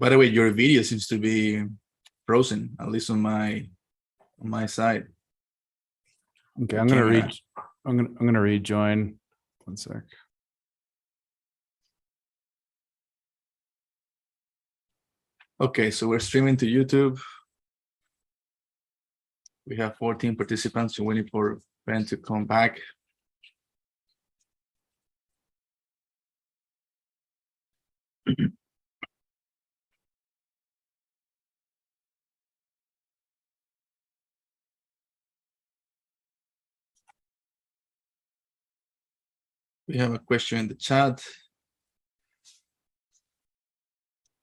By the way, your video seems to be frozen, at least on my side. Okay, I'm gonna rejoin. One sec. Okay, so we're streaming to YouTube. We have 14 participants. We're waiting for Ben to come back. We have a question in the chat.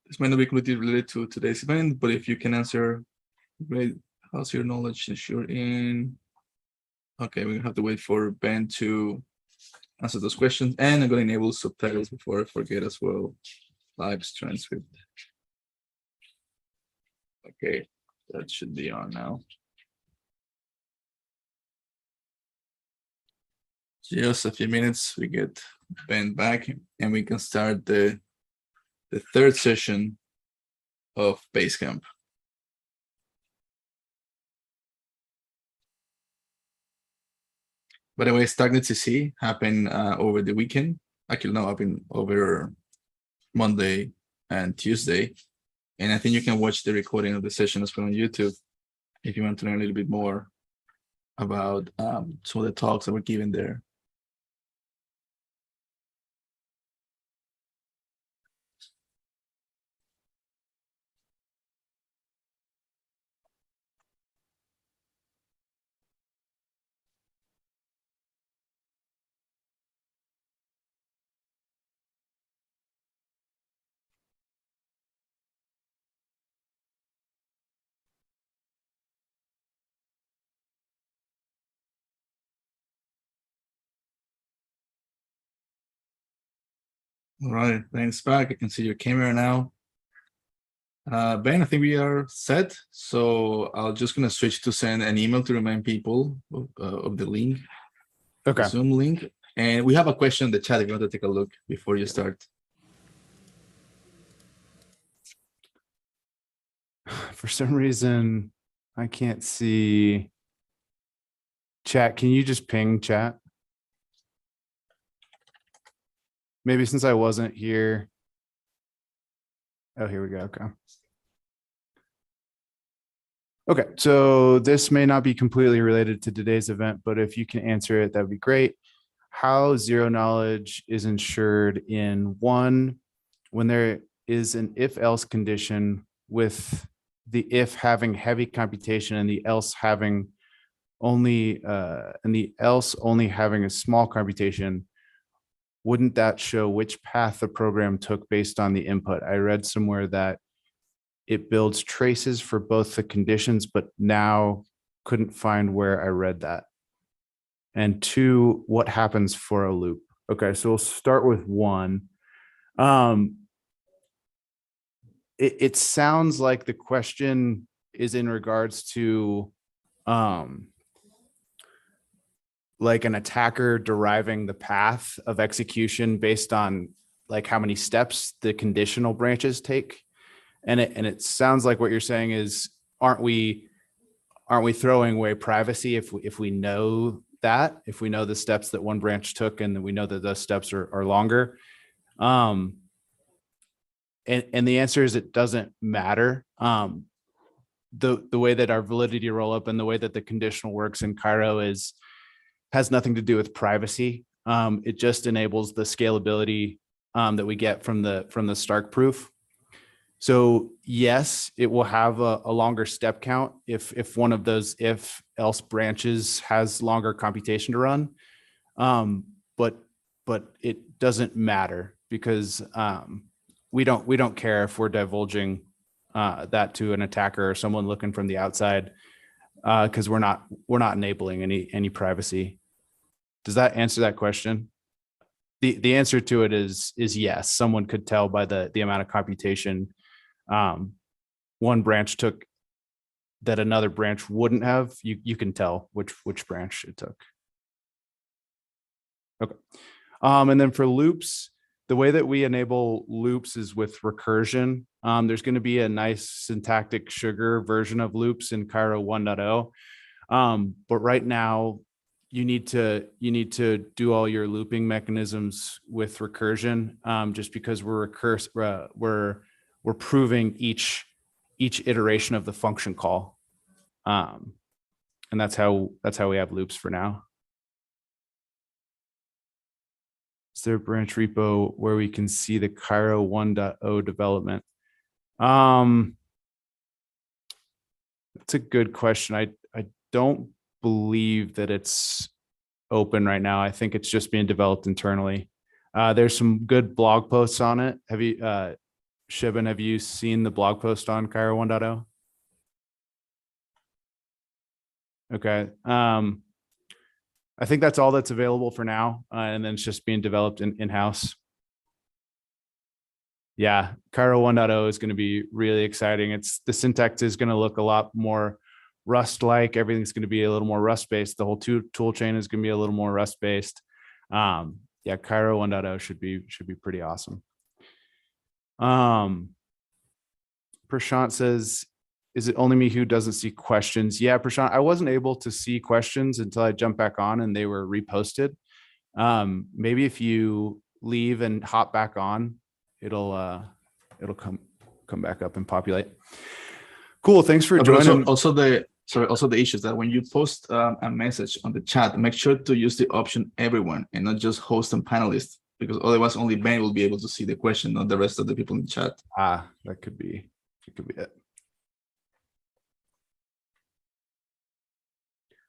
This might not be completely related to today's event, but if you can answer, great. How's your knowledge since you're in? Okay, we have to wait for Ben to answer those questions, and I'm going to enable subtitles before I forget as well. Live transcript. Okay, that should be on now. Just a few minutes, we get Ben back, and we can start the third session of Basecamp. By the way, StarkNet CC happened over the weekend. Actually, no, happened over Monday and Tuesday. And I think you can watch the recording of the session as well on YouTube if you want to learn a little bit more about some of the talks that were given there. All right, Ben's back. I can see your camera now. Ben, I think we are set. So I'm just going to switch to send an email to remind people of the link, Okay. the Zoom link. And we have a question in the chat if you want to take a look before you start. For some reason, I can't see chat. Can you just ping chat? Maybe since I wasn't here. Oh, here we go. Okay. Okay, so this may not be completely related to today's event, but if you can answer it, that'd be great. How zero knowledge is ensured in one, when there is an if-else condition with the if having heavy computation and the else having only only having a small computation, wouldn't that show which path the program took based on the input? I read somewhere that it builds traces for both the conditions, but now couldn't find where I read that. And two, what happens for a loop? Okay, so we'll start with one. It sounds like the question is in regards to like an attacker deriving the path of execution based on like how many steps the conditional branches take. And it sounds like what you're saying is, aren't we throwing away privacy if we know that, if we know the steps that one branch took and we know that those steps are longer? And the answer is it doesn't matter. The way that our validity roll up and the way that the conditional works in Cairo has nothing to do with privacy. It just enables the scalability that we get from the Stark proof. So yes, it will have a longer step count if one of those if else branches has longer computation to run. But it doesn't matter because we don't care if we're divulging that to an attacker or someone looking from the outside, because we're not enabling any privacy. Does that answer that question? The answer to it is yes. Someone could tell by the amount of computation one branch took that another branch wouldn't have. You can tell which branch it took. Okay. And then for loops, the way that we enable loops is with recursion. There's going to be a nice syntactic sugar version of loops in Cairo 1.0. But right now you need to do all your looping mechanisms with recursion, just because we're proving each iteration of the function call. And that's how we have loops for now. Is there a branch repo where we can see the Cairo 1.0 development? That's a good question. I don't believe that it's open right now. I think it's just being developed internally. There's some good blog posts on it. Have you, Shiban, have you seen the blog post on Cairo 1.0? Okay. I think that's all that's available for now. And then it's just being developed in-house. Yeah, Cairo 1.0 is going to be really exciting. The syntax is going to look a lot more Rust-like. Everything's going to be a little more Rust-based. The whole tool chain is going to be a little more Rust-based. Yeah, Cairo 1.0 should be pretty awesome. Prashant says, is it only me who doesn't see questions? Yeah, Prashant, I wasn't able to see questions until I jumped back on and they were reposted. Maybe if you leave and hop back on, it'll come back up and populate. Cool. Thanks for joining. Also the issue is that when you post a message on the chat, make sure to use the option everyone and not just host and panelists, because otherwise only Ben will be able to see the question, not the rest of the people in the chat. That could be it.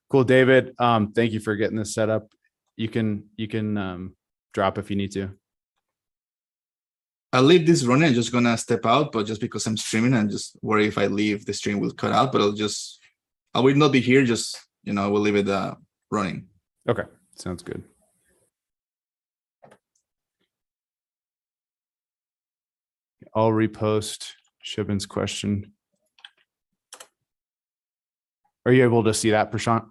Cool, David. Thank you for getting this set up. You can drop if you need to. I'll leave this running. I'm just gonna step out, but just because I'm streaming, I'm just worried if I leave, the stream will cut out. But I will not be here. Just we'll leave it running. Okay, sounds good. I'll repost Shiban's question. Are you able to see that, Prashant?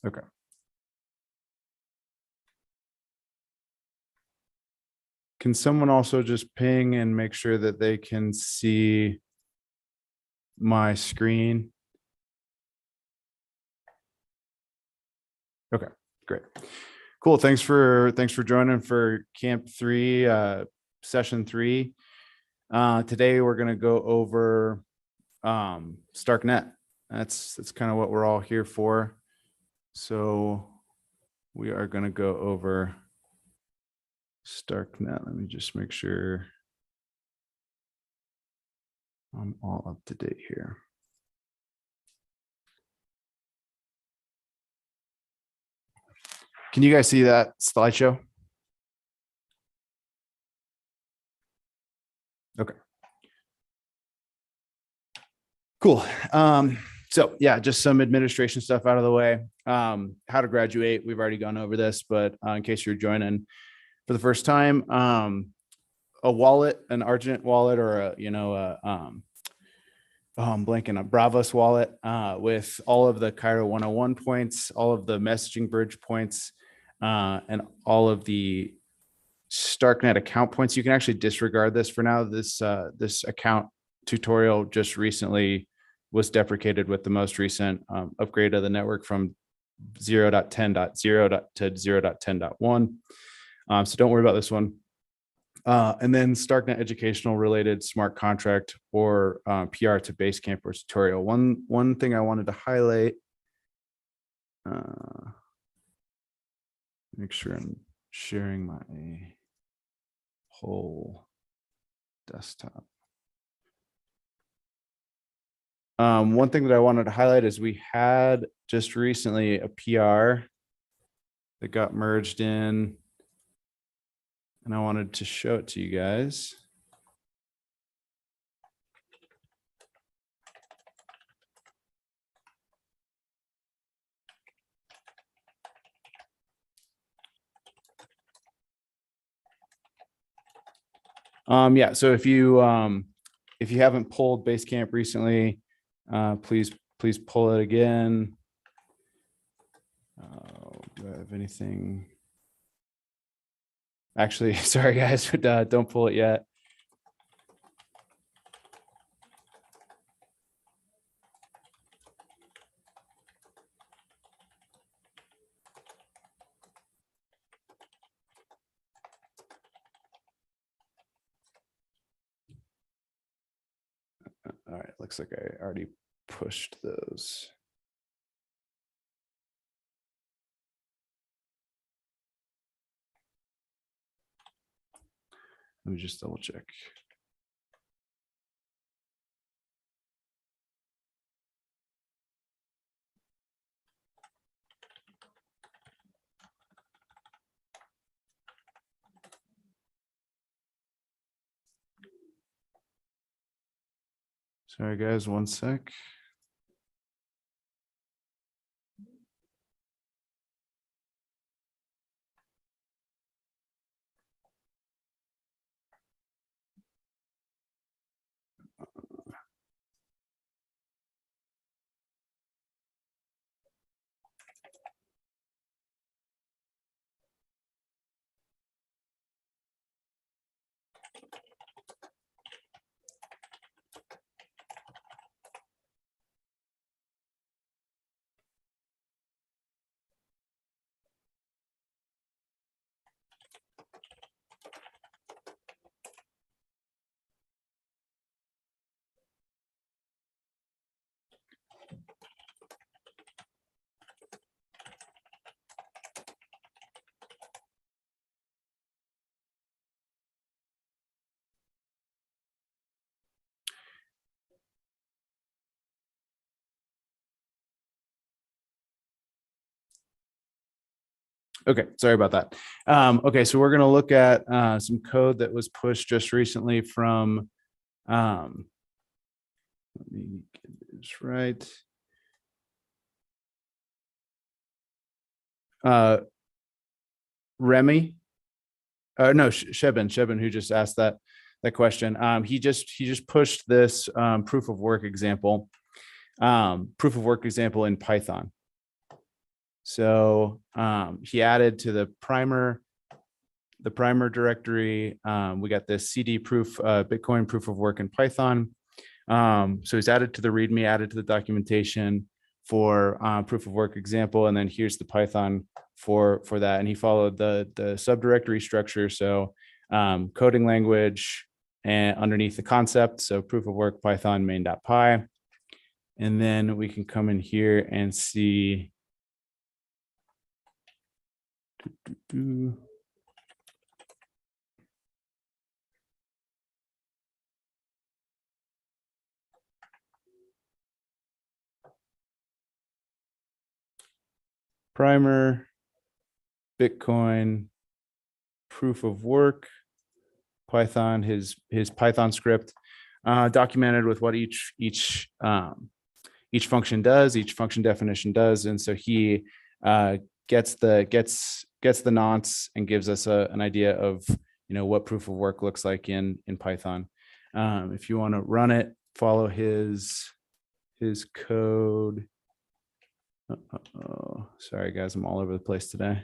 Okay. Can someone also just ping and make sure that they can see my screen? Okay, great. Cool. Thanks for joining for Camp 3, Session 3. Today we're going to go over StarkNet. That's kind of what we're all here for. So we are going to go over StarkNet. Let me just make sure I'm all up to date here. Can you guys see that slideshow? Okay. Cool. So yeah, just some administration stuff out of the way. How to graduate, we've already gone over this, but in case you're joining for the first time, a wallet, an Argent wallet, or I'm blanking, a Bravos wallet with all of the Cairo 101 points, all of the messaging bridge points, and all of the StarkNet account points. You can actually disregard this for now. This account tutorial just recently was deprecated with the most recent upgrade of the network from 0.10.0 to 0.10.1. So don't worry about this one. And then StarkNet educational related smart contract or PR to Basecamp or tutorial. One thing I wanted to highlight, make sure I'm sharing my whole desktop. One thing that I wanted to highlight is we had just recently a PR that got merged in, and I wanted to show it to you guys. Yeah, so if you haven't pulled Basecamp recently, please please pull it again. Do I have anything? Actually, sorry guys, but don't pull it yet. All right, looks like I already pushed those. Let me just double check. Sorry guys, one sec. Okay, sorry about that. Okay, so we're going to look at some code that was pushed just recently from, let me get this right. Remy, no, Sheben, who just asked that question. He just pushed this proof of work example in Python. So he added to the primer directory. We got this CD proof, Bitcoin proof of work in Python. So he's added to the README, added to the documentation for proof of work example, and then here's the Python for that. And he followed the subdirectory structure. So coding language and underneath the concept. So proof of work Python main.py. And then we can come in here and see. Primer, Bitcoin, proof of work, Python, his Python script, documented with what each function does, each function definition does, and so he gets the nonce and gives us an idea of what proof of work looks like in Python. If you want to run it, follow his code. Sorry guys, I'm all over the place today.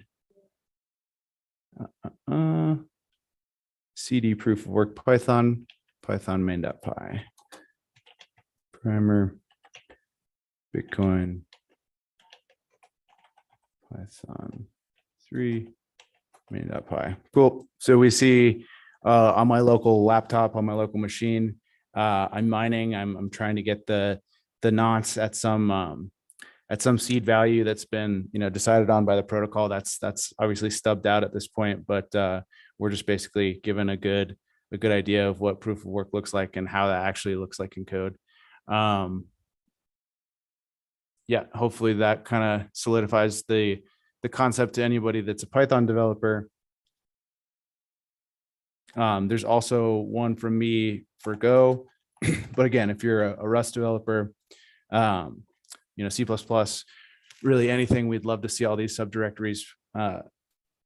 CD proof of work Python main.py. Primer, Bitcoin, Python 3 main.py. Cool. So we see on my local laptop, on my local machine, I'm mining. I'm trying to get the nonce at some seed value that's been decided on by the protocol. That's obviously stubbed out at this point, but we're just basically given a good idea of what proof of work looks like and how that actually looks like in code. Yeah, hopefully that kind of solidifies the concept to anybody that's a Python developer. There's also one from me for Go, but again, if you're a Rust developer, C++, really anything, we'd love to see all these subdirectories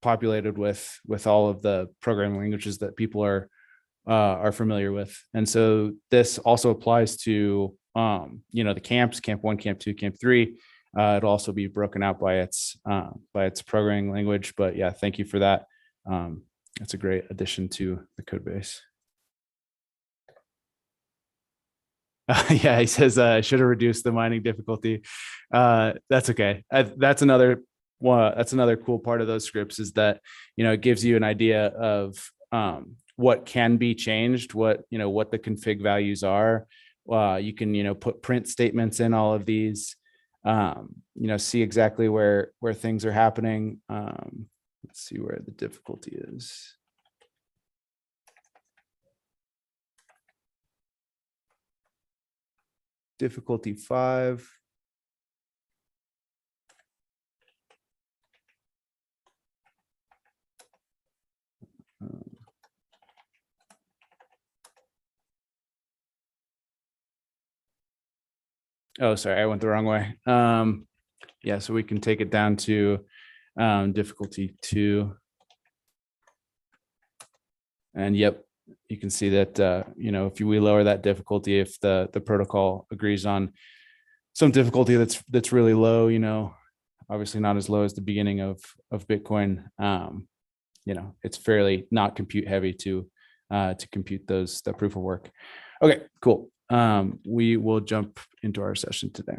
populated with all of the programming languages that people are familiar with. And so this also applies to the camps, camp 1, camp 2, camp 3. It'll also be broken out by its programming language. But yeah, thank you for that. That's a great addition to the code base. Yeah, he says I should have reduced the mining difficulty. That's okay. That's another cool part of those scripts, is that it gives you an idea of what can be changed, what the config values are. You can put print statements in all of these. See exactly where things are happening. Let's see where the difficulty is. Difficulty 5. Oh, sorry, I went the wrong way. Yeah, so we can take it down to difficulty 2. And yep, you can see that, if we lower that difficulty, if the protocol agrees on some difficulty that's really low, obviously not as low as the beginning of Bitcoin, it's fairly not compute heavy to compute the proof of work. Okay, cool. We will jump into our session today.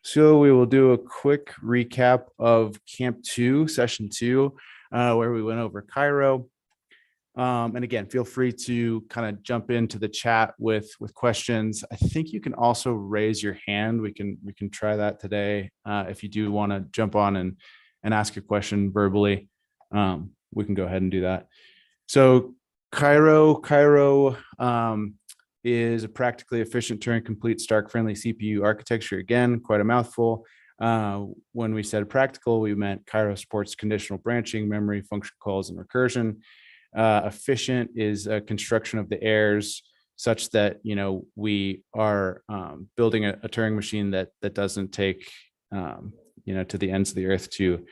So we will do a quick recap of Camp 2, Session 2, where we went over Cairo. And again, feel free to kind of jump into the chat with questions. I think you can also raise your hand. We can try that today. If you do want to jump on and ask a question verbally, we can go ahead and do that. So Cairo is a practically efficient Turing complete Stark friendly CPU architecture. Again, quite a mouthful. When we said practical, we meant Cairo supports conditional branching, memory, function calls, and recursion. Efficient is a construction of the heirs such that we are building a Turing machine that doesn't take to the ends of the earth to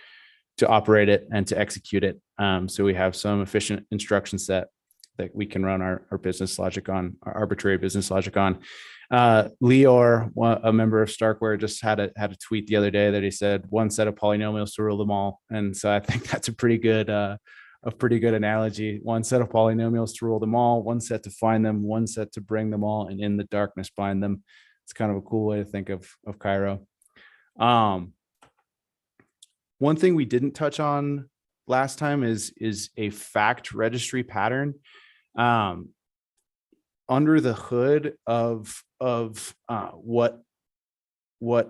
operate it and to execute it. So we have some efficient instruction set that we can run our business logic on, our arbitrary business logic on. Lior, a member of Starkware, just had a tweet the other day that he said one set of polynomials to rule them all. And so I think that's a pretty good analogy. One set of polynomials to rule them all, one set to find them, one set to bring them all, and in the darkness bind them. It's kind of a cool way to think of Cairo. One thing we didn't touch on last time is a fact registry pattern. Under the hood of what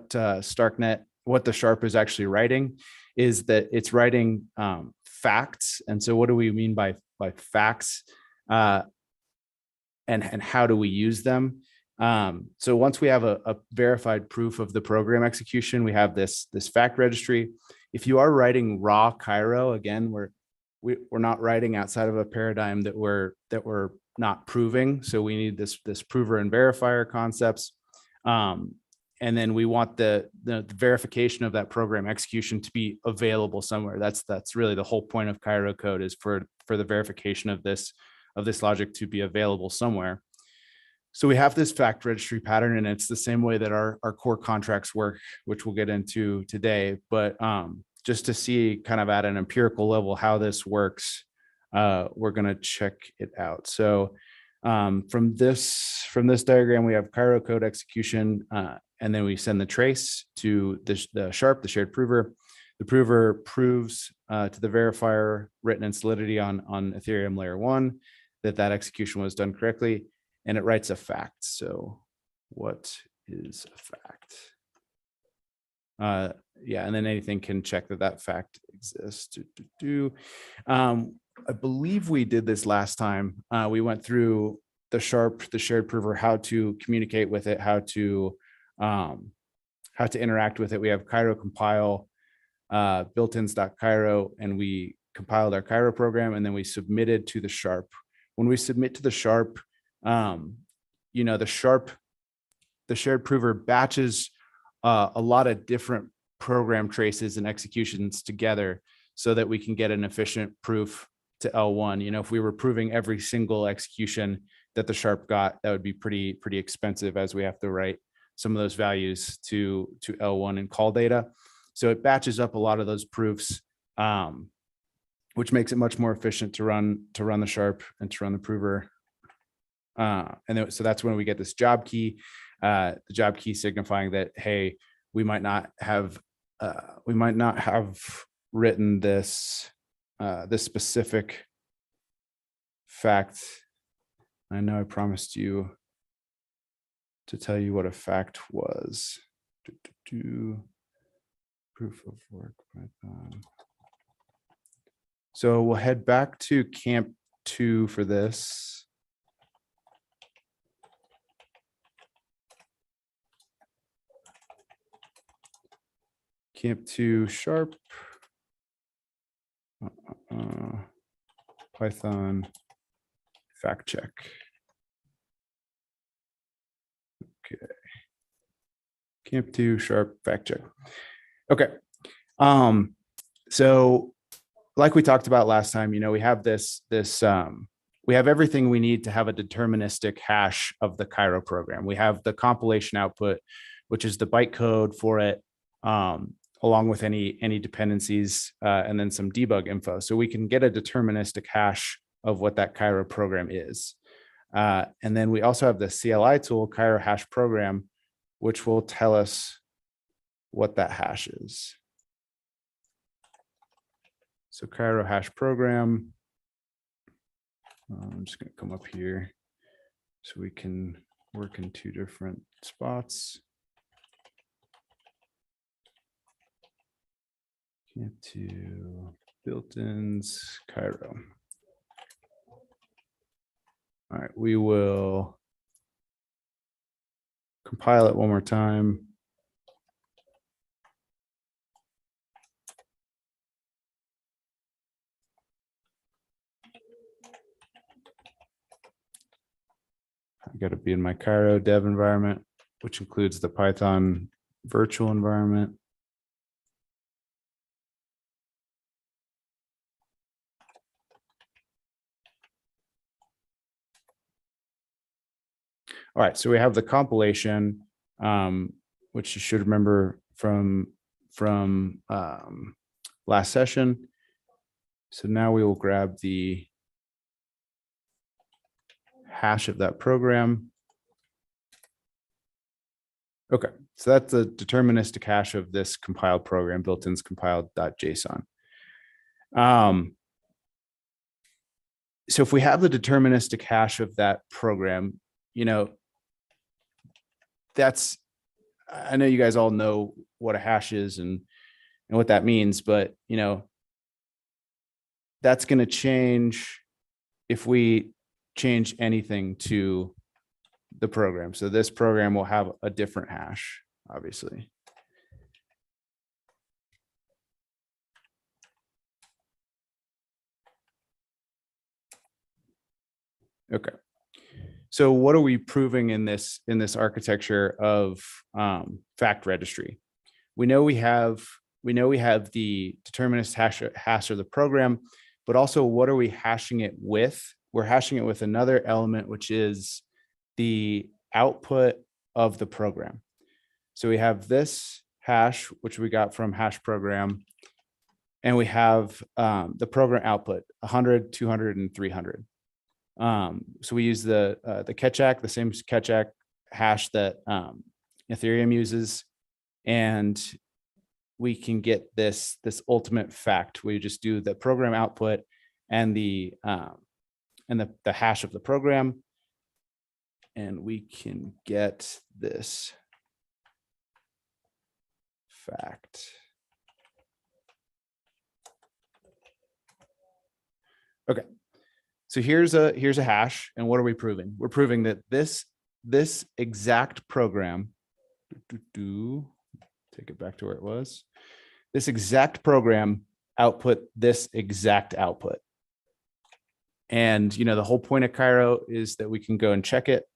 StarkNet, what the Sharp is actually writing, is that it's writing facts. And so what do we mean by facts, and how do we use them? So once we have a verified proof of the program execution, we have this fact registry. If you are writing raw Cairo, again, we're not writing outside of a paradigm that we're not proving. So we need this prover and verifier concepts. And then we want the verification of that program execution to be available somewhere. That's really the whole point of Cairo code, is for the verification of this logic to be available somewhere. So we have this fact registry pattern, and it's the same way that our core contracts work, which we'll get into today. But just to see kind of at an empirical level how this works, we're going to check it out. So from this diagram, we have Cairo code execution, and then we send the trace to the Sharp, the shared prover. The prover proves to the verifier written in Solidity on Ethereum layer 1 that execution was done correctly, and it writes a fact. So what is a fact? Yeah, and then anything can check that fact exists. I believe we did this last time. We went through the Sharp, the shared prover, how to communicate with it, how to interact with it. We have Cairo compile, built-ins.cairo, and we compiled our Cairo program, and then we submitted to the Sharp. When we submit to the Sharp, the shared prover batches a lot of different program traces and executions together so that we can get an efficient proof to L1. If we were proving every single execution, that the Sharp got, that would be pretty expensive, as we have to write some of those values to L1 and call data. So it batches up a lot of those proofs, which makes it much more efficient to run the Sharp and to run the prover. And then, so that's when we get this job key, the job key signifying that, hey, we might not have written this this specific fact. I know I promised you to tell you what a fact was. Proof of work Python. So we'll head back to Camp 2 for this. Camp 2 Sharp. Python fact check. Okay. Camp 2 Sharp fact check. Okay. So like we talked about last time, we have we have everything we need to have a deterministic hash of the Cairo program. We have the compilation output, which is the bytecode for it, along with any dependencies, and then some debug info. So we can get a deterministic hash of what that Cairo program is. And then we also have the CLI tool, Cairo hash program, which will tell us what that hash is. So Cairo hash program, I'm just going to come up here so we can work in two different spots. Camp 2 built-ins Cairo. All right, we will compile it one more time. I got to be in my Cairo dev environment, which includes the Python virtual environment. All right, so we have the compilation, which you should remember from last session. So now we will grab the hash of that program. Okay, so that's the deterministic hash of this compiled program, built-ins compiled.json. So if we have the deterministic hash of that program, that's, I know you guys all know what a hash is and what that means, but that's going to change if we change anything to the program. So this program will have a different hash, obviously. Okay. So what are we proving in this architecture of fact registry? We know we have the deterministic hash of the program, but also what are we hashing it with? We're hashing it with another element, which is the output of the program. So we have this hash, which we got from hash program, and we have the program output 100, 200, and 300. So we use the Ketchak, the same Ketchak hash that Ethereum uses, and we can get this ultimate fact. We just do the program output and the hash of the program, and we can get this fact. Okay. So here's a hash, and what are we proving? We're proving that this exact program, take it back to where it was. This exact program output this exact output. And the whole point of Cairo is that we can go and check it.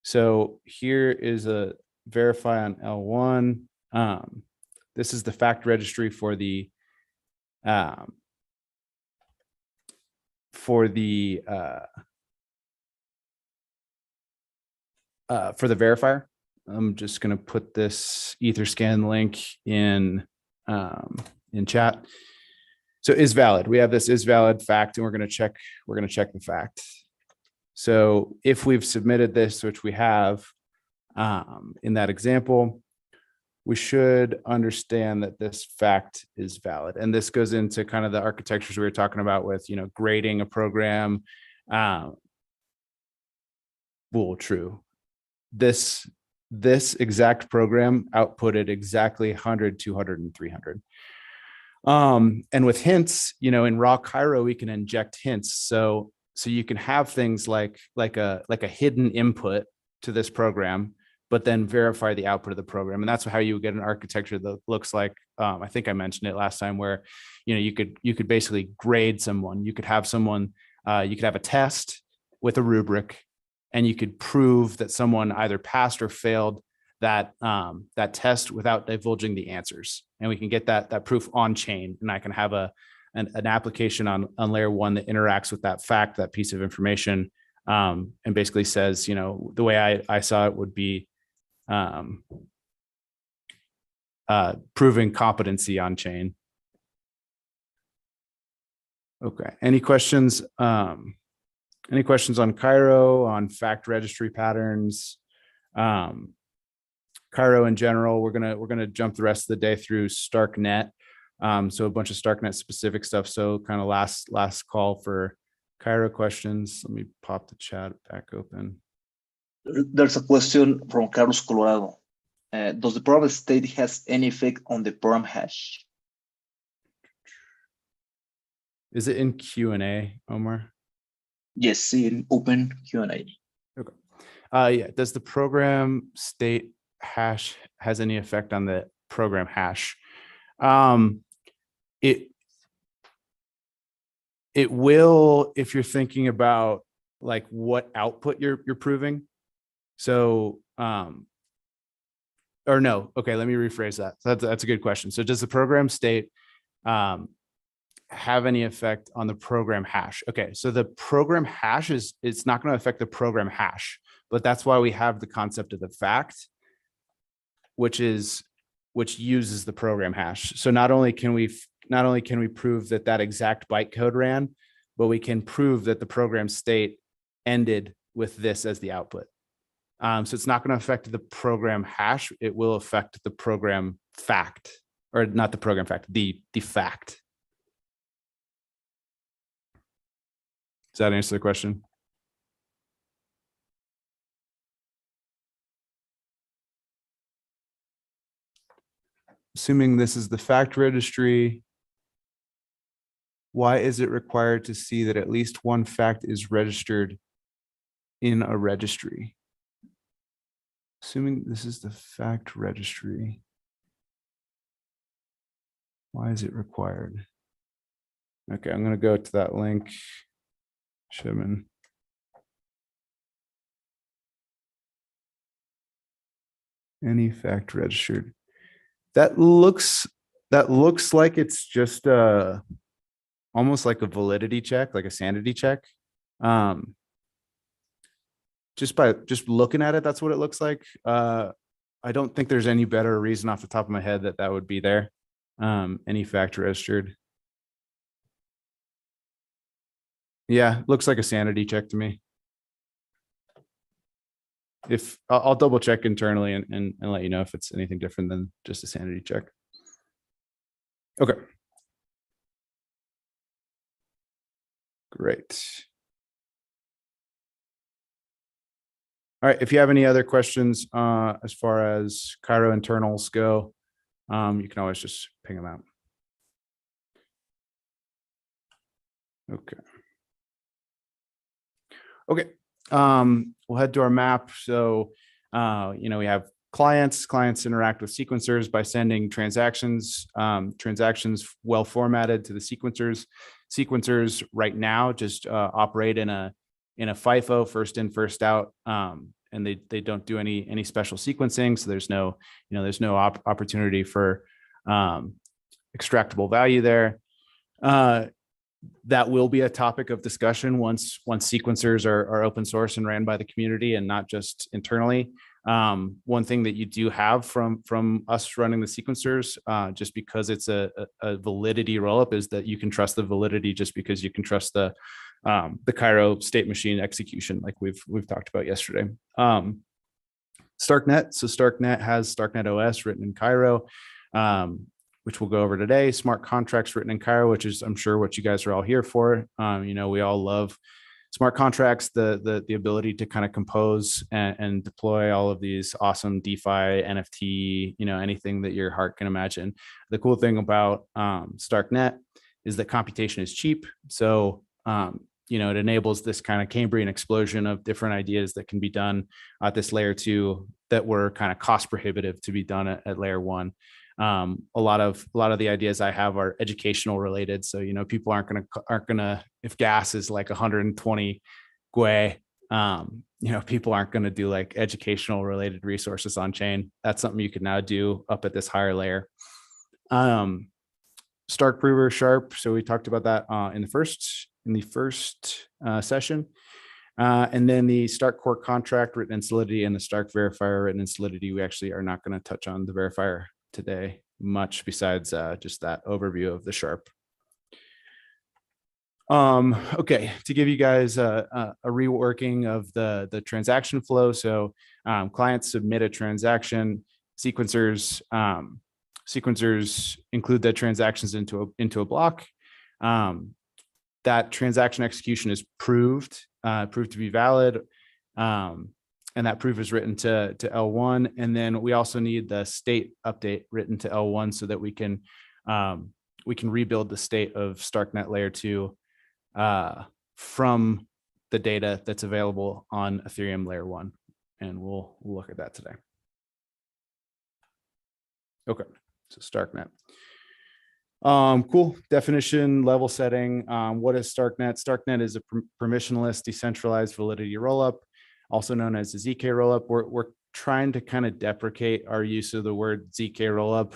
So here is a verify on L1. This is the fact registry for the for the verifier, I'm just going to put this Etherscan link in chat. So is valid. We have this is valid fact, and we're going to check the fact. So if we've submitted this, which we have in that example, we should understand that this fact is valid. And this goes into kind of the architectures we were talking about with, grading a program. Bool, true. This exact program outputted exactly 100, 200, and 300. And with hints, in raw Cairo, we can inject hints. So you can have things like a hidden input to this program, but then verify the output of the program. And that's how you get an architecture that looks like, I think I mentioned it last time, where, you could basically grade someone. You could have someone, you could have a test with a rubric, and you could prove that someone either passed or failed that test without divulging the answers. And we can get that proof on chain. And I can have an application on layer one that interacts with that fact, that piece of information, and basically says, the way I saw it would be proving competency on chain. Okay. Any questions? Any questions on Cairo, on fact registry patterns? Cairo in general, we're gonna jump the rest of the day through StarkNet. So a bunch of StarkNet specific stuff. So kind of last call for Cairo questions. Let me pop the chat back open. There's a question from Carlos Colorado. Does the program state has any effect on the program hash? Is it in Q&A, Omar? Yes, in open Q&A. Okay. Yeah. Does the program state hash has any effect on the program hash? It will, if you're thinking about like what output you're proving. So, or no, okay, let me rephrase that. That's a good question. So does the program state have any effect on the program hash? Okay, so the program hash it's not going to affect the program hash, but that's why we have the concept of the fact, which uses the program hash. So not only can we prove that exact bytecode ran, but we can prove that the program state ended with this as the output. So it's not going to affect the program hash. It will affect the program fact, or not the program fact, the fact. Does that answer the question? Assuming this is the fact registry, why is it required to see that at least one fact is registered in a registry? Assuming this is the fact registry, why is it required? Okay, I'm going to go to that link. Shimon. Any fact registered. That looks like it's just almost like a validity check, like a sanity check. Just looking at it, that's what it looks like. I don't think there's any better reason off the top of my head that would be there. Any fact registered. Yeah, looks like a sanity check to me. If I'll double check internally and let you know if it's anything different than just a sanity check. Okay. Great. All right. If you have any other questions as far as Cairo internals go, you can always just ping them out. Okay. Okay. We'll head to our map. So, we have clients interact with sequencers by sending transactions well formatted to the sequencers right now just operate in a FIFO, first in, first out. And they don't do any special sequencing. So there's no opportunity for extractable value there. that will be a topic of discussion once sequencers are open source and ran by the community and not just internally. One thing that you do have from us running the sequencers, just because it's a validity rollup, is that you can trust the validity just because you can trust the Cairo state machine execution, like we've talked about yesterday. StarkNet. So StarkNet has StarkNet OS written in Cairo, which we'll go over today. Smart contracts written in Cairo, which is, I'm sure, what you guys are all here for. We all love smart contracts, the ability to kind of compose and deploy all of these awesome DeFi, NFT, anything that your heart can imagine. The cool thing about StarkNet is that computation is cheap. So, it enables this kind of Cambrian explosion of different ideas that can be done at this layer 2 that were kind of cost prohibitive to be done at layer 1. A lot of the ideas I have are educational related. So, people aren't gonna, if gas is like 120 GUI, people aren't going to do like educational related resources on chain. That's something you can now do up at this higher layer. Stark Prover Sharp. So we talked about that in the first session. And then the Stark Core contract written in Solidity and the Stark Verifier written in Solidity. We actually are not going to touch on the verifier today much, besides just that overview of the Sharp. Okay, to give you guys a reworking of the transaction flow. So clients submit a transaction, sequencers include the transactions into a block. That transaction execution is proved to be valid. And that proof is written to L1. And then we also need the state update written to L1 so that we can rebuild the state of StarkNet layer 2 from the data that's available on Ethereum layer 1. And we'll look at that today. Okay, so StarkNet. Cool definition, level setting. What is StarkNet? StarkNet is a permissionless decentralized validity rollup, also known as a ZK rollup. We're trying to kind of deprecate our use of the word ZK rollup.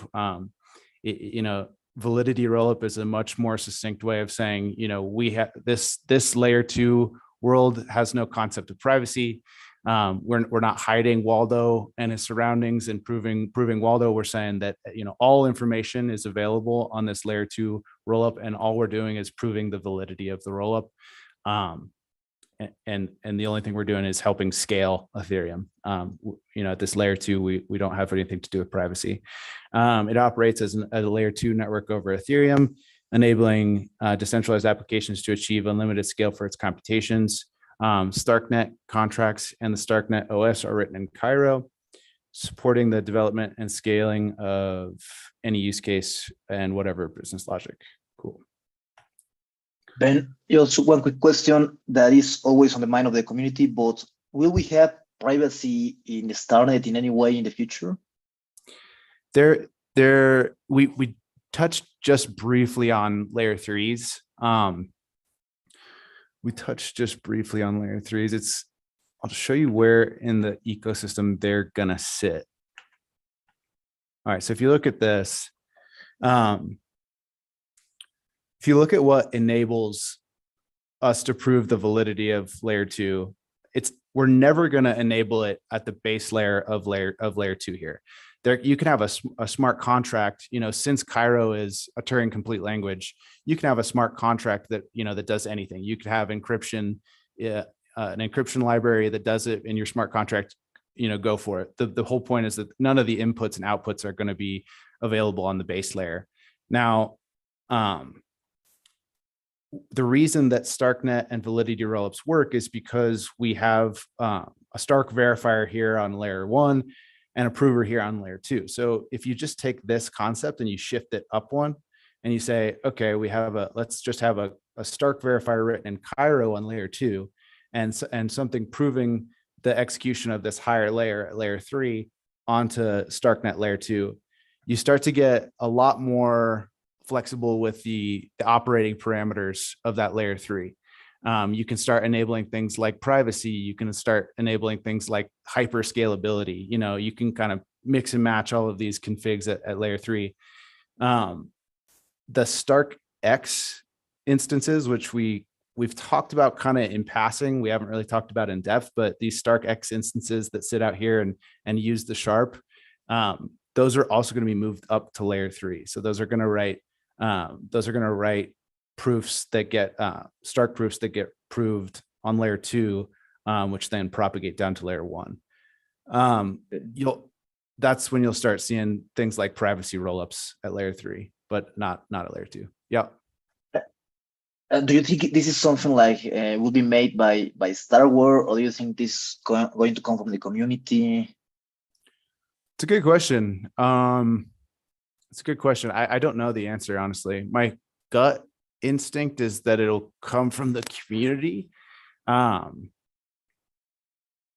Validity rollup is a much more succinct way of saying, we have this layer 2 world has no concept of privacy. We're not hiding Waldo and his surroundings and proving Waldo. We're saying that all information is available on this layer 2 rollup, and all we're doing is proving the validity of the rollup. And the only thing we're doing is helping scale Ethereum. At this layer 2, we don't have anything to do with privacy. It operates as a layer 2 network over Ethereum, enabling decentralized applications to achieve unlimited scale for its computations. StarkNet contracts and the StarkNet OS are written in Cairo, supporting the development and scaling of any use case and whatever business logic. Cool. Ben, also one quick question that is always on the mind of the community, but will we have privacy in StarkNet in any way in the future? We touched just briefly on layer 3s. I'll show you where in the ecosystem they're gonna sit. All right, so if you look at this, if you look at what enables us to prove the validity of layer 2, we're never gonna enable it at the base layer of layer 2 here. You can have a smart contract, since Cairo is a Turing complete language, you can have a smart contract that, that does anything. You could have encryption, an encryption library that does it in your smart contract, go for it. The whole point is that none of the inputs and outputs are going to be available on the base layer. Now, the reason that StarkNet and validity rollups work is because we have a Stark verifier here on layer 1 and a prover here on layer 2. So if you just take this concept and you shift it up one and you say, okay, let's just have a Stark verifier written in Cairo on layer 2 and something proving the execution of this higher layer, layer 3 onto StarkNet layer 2, you start to get a lot more flexible with the operating parameters of that layer 3. You can start enabling things like privacy. You can start enabling things like hyper scalability. You can kind of mix and match all of these configs at layer 3. The Stark X instances, which we've talked about kind of in passing. We haven't really talked about in depth, but these StarkX instances that sit out here and use the sharp, those are also going to be moved up to layer 3. So those are going to write proofs that get Stark proofs that get proved on layer 2, which then propagate down to layer 1. That's when you'll start seeing things like privacy rollups at layer 3, but not at layer 2. Yeah. Do you think this is something like will be made by Starware, or do you think this is going to come from the community? It's a good question. It's a good question. I don't know the answer, honestly. My gut instinct is that it'll come from the community.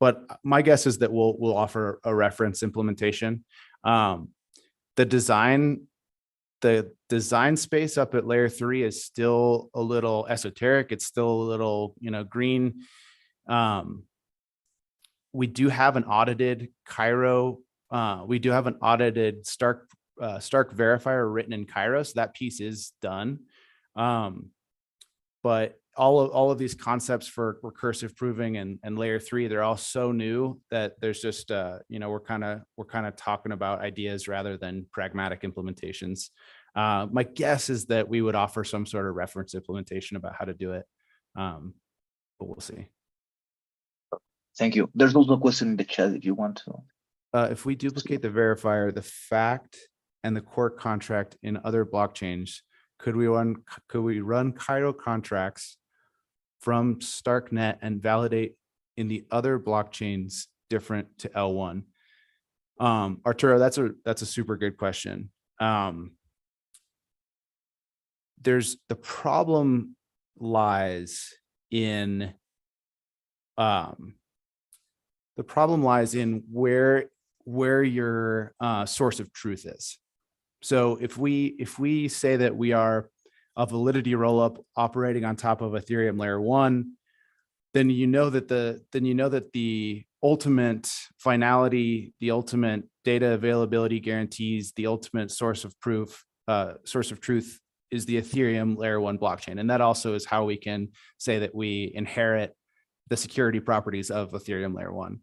But my guess is that we'll offer a reference implementation. The design space up at layer 3 is still a little esoteric. It's still a little, green. We do have an audited Cairo. We do have an audited Stark verifier written in Cairo, so that piece is done. But all of these concepts for recursive proving and layer 3, they're all so new that there's just we're kind of talking about ideas rather than pragmatic implementations. My guess is that we would offer some sort of reference implementation about how to do it, but we'll see. Thank you. There's also a question in the chat if you want to. If we duplicate the verifier, the fact and the core contract in other blockchains, could we run Cairo contracts from StarkNet and validate in the other blockchains different to L1? Arturo, that's a super good question. The problem lies in where your source of truth is. So if we say that we are a validity rollup operating on top of Ethereum layer 1, then that the ultimate finality, the ultimate data availability guarantees, the ultimate source of truth is the Ethereum layer 1 blockchain. And that also is how we can say that we inherit the security properties of Ethereum layer 1.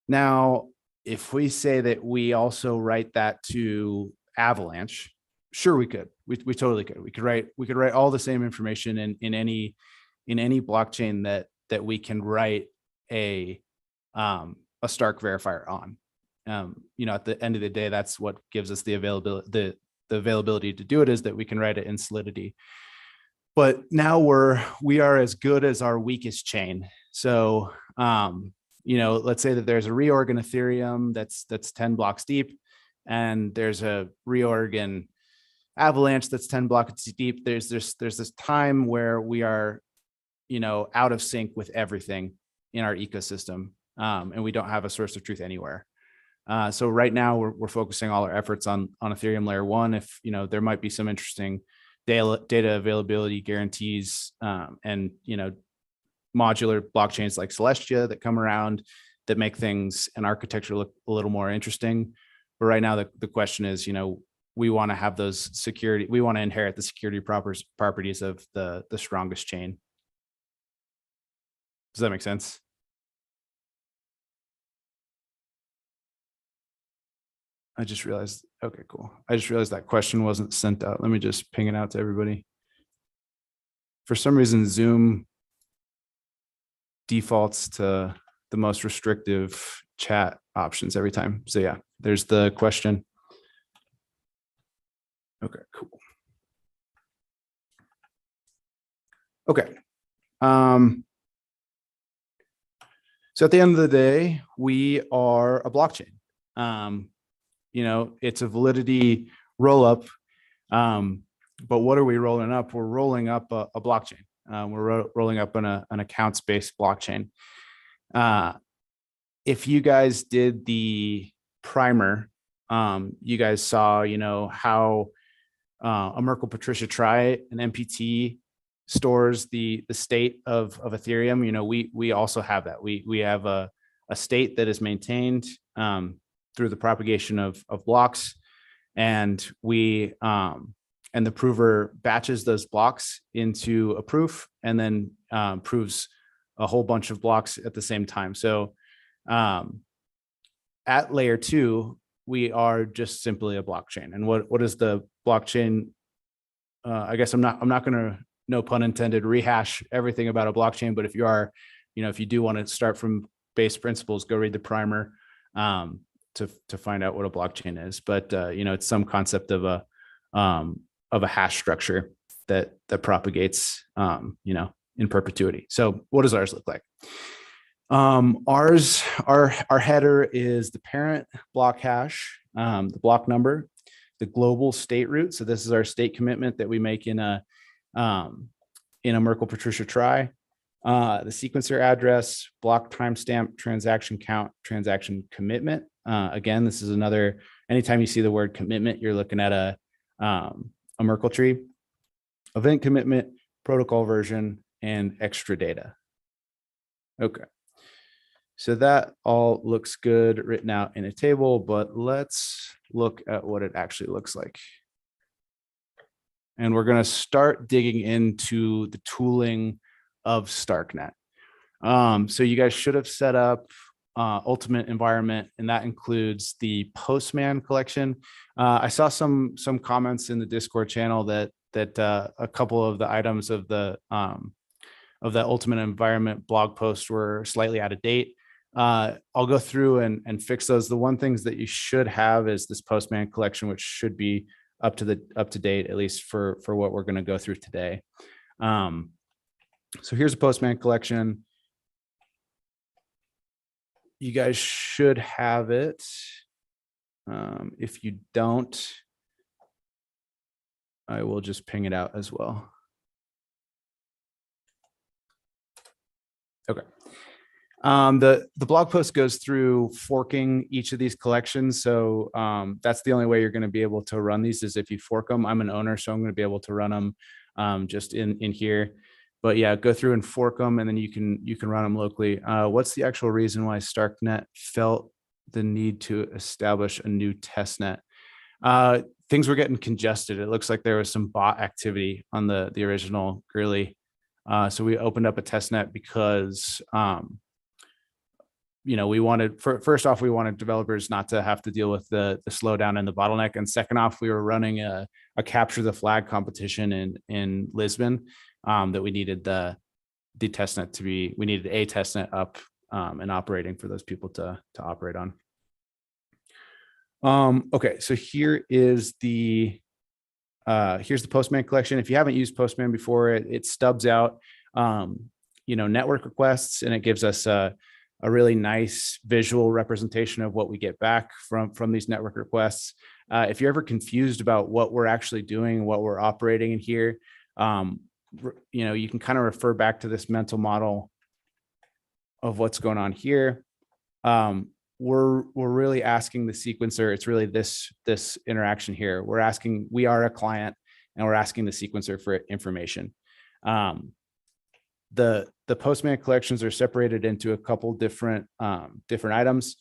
Now, if we say that we also write that to Avalanche, sure, we could. We totally could. We could write all the same information in any blockchain that we can write a Stark verifier on. At the end of the day, that's what gives us the availability to do it, is that we can write it in Solidity. But now we are as good as our weakest chain. So let's say that there's a reorg in Ethereum that's 10 blocks deep, and there's a reorg in Avalanche that's 10 blocks deep. There's this time where we are, out of sync with everything in our ecosystem, and we don't have a source of truth anywhere. So right now we're focusing all our efforts on Ethereum layer 1. If there might be some interesting data availability guarantees, and modular blockchains like Celestia that come around that make things and architecture look a little more interesting. But right now the question is, we want to have those security. We want to inherit the security properties of the strongest chain. Does that make sense? I just realized. Okay, cool. I just realized that question wasn't sent out. Let me just ping it out to everybody. For some reason, Zoom defaults to the most restrictive chat options every time. So yeah, there's the question. Okay, cool. Okay. So at the end of the day, we are a blockchain. It's a validity rollup. But what are we rolling up? We're rolling up a blockchain. We're rolling up an accounts-based blockchain. If you guys did the primer, you guys saw, how a Merkle Patricia Try, an MPT, stores the state of Ethereum. We also have that. We have a state that is maintained through the propagation of blocks, and we and the prover batches those blocks into a proof and then proves a whole bunch of blocks at the same time. So at layer 2, we are just simply a blockchain. And what is the blockchain? I guess I'm not going to, no pun intended, rehash everything about a blockchain. But if you are, if you do want to start from base principles, go read the primer to find out what a blockchain is. But it's some concept of a hash structure that propagates in perpetuity. So what does ours look like? Our header is the parent block hash, the block number, the global state root. So this is our state commitment that we make in a Merkle Patricia try. The sequencer address, block timestamp, transaction count, transaction commitment. Again, this is another, anytime you see the word commitment, you're looking at a Merkle tree. Event commitment, protocol version, and extra data. Okay. So that all looks good written out in a table, but let's look at what it actually looks like. And we're going to start digging into the tooling of StarkNet. So you guys should have set up ultimate environment, and that includes the Postman collection. I saw some comments in the Discord channel that a couple of the items of the ultimate environment blog post were slightly out of date. I'll go through and fix those. The one things that you should have is this Postman collection, which should be up to date, at least for what we're going to go through today. So here's a Postman collection. You guys should have it. If you don't, I will just ping it out as well. Okay. The blog post goes through forking each of these collections. So that's the only way you're going to be able to run these is if you fork them. I'm an owner, so I'm going to be able to run them just in here. But yeah, go through and fork them, and then you can run them locally. What's the actual reason why StarkNet felt the need to establish a new testnet? Things were getting congested. It looks like there was some bot activity on the original Gurley. So we opened up a testnet because we wanted, first off, we wanted developers not to have to deal with the slowdown and the bottleneck. And second off, we were running a capture the flag competition in Lisbon that we needed the testnet to be, we needed a testnet up and operating for those people to operate on. Okay, so here is here's the Postman collection. If you haven't used Postman before, it stubs out network requests, and it gives us a really nice visual representation of what we get back from these network requests. If you're ever confused about what we're actually doing, what we're operating in here, you can kind of refer back to this mental model of what's going on here. We're really asking the sequencer, it's really this interaction here. We are a client, and we're asking the sequencer for information. The Postman collections are separated into a couple different items.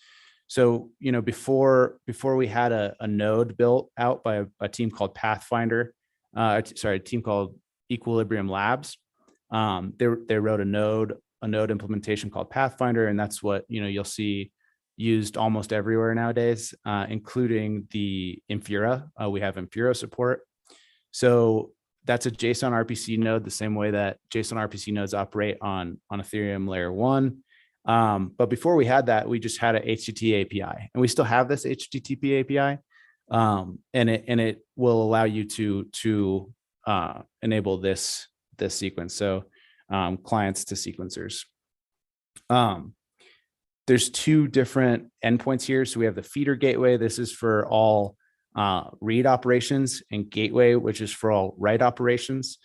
So, before we had a node built out by a team called Pathfinder, a team called Equilibrium Labs. They wrote a node implementation called Pathfinder, and that's what you'll see used almost everywhere nowadays, including the Infura. We have Infura support. So that's a JSON RPC node, the same way that JSON RPC nodes operate on Ethereum layer 1. But before we had that, we just had a HTTP API, and we still have this HTTP API, and it will allow you to enable this sequence. So clients to sequencers. There's two different endpoints here. So we have the feeder gateway. This is for all read operations, and gateway, which is for all write operations.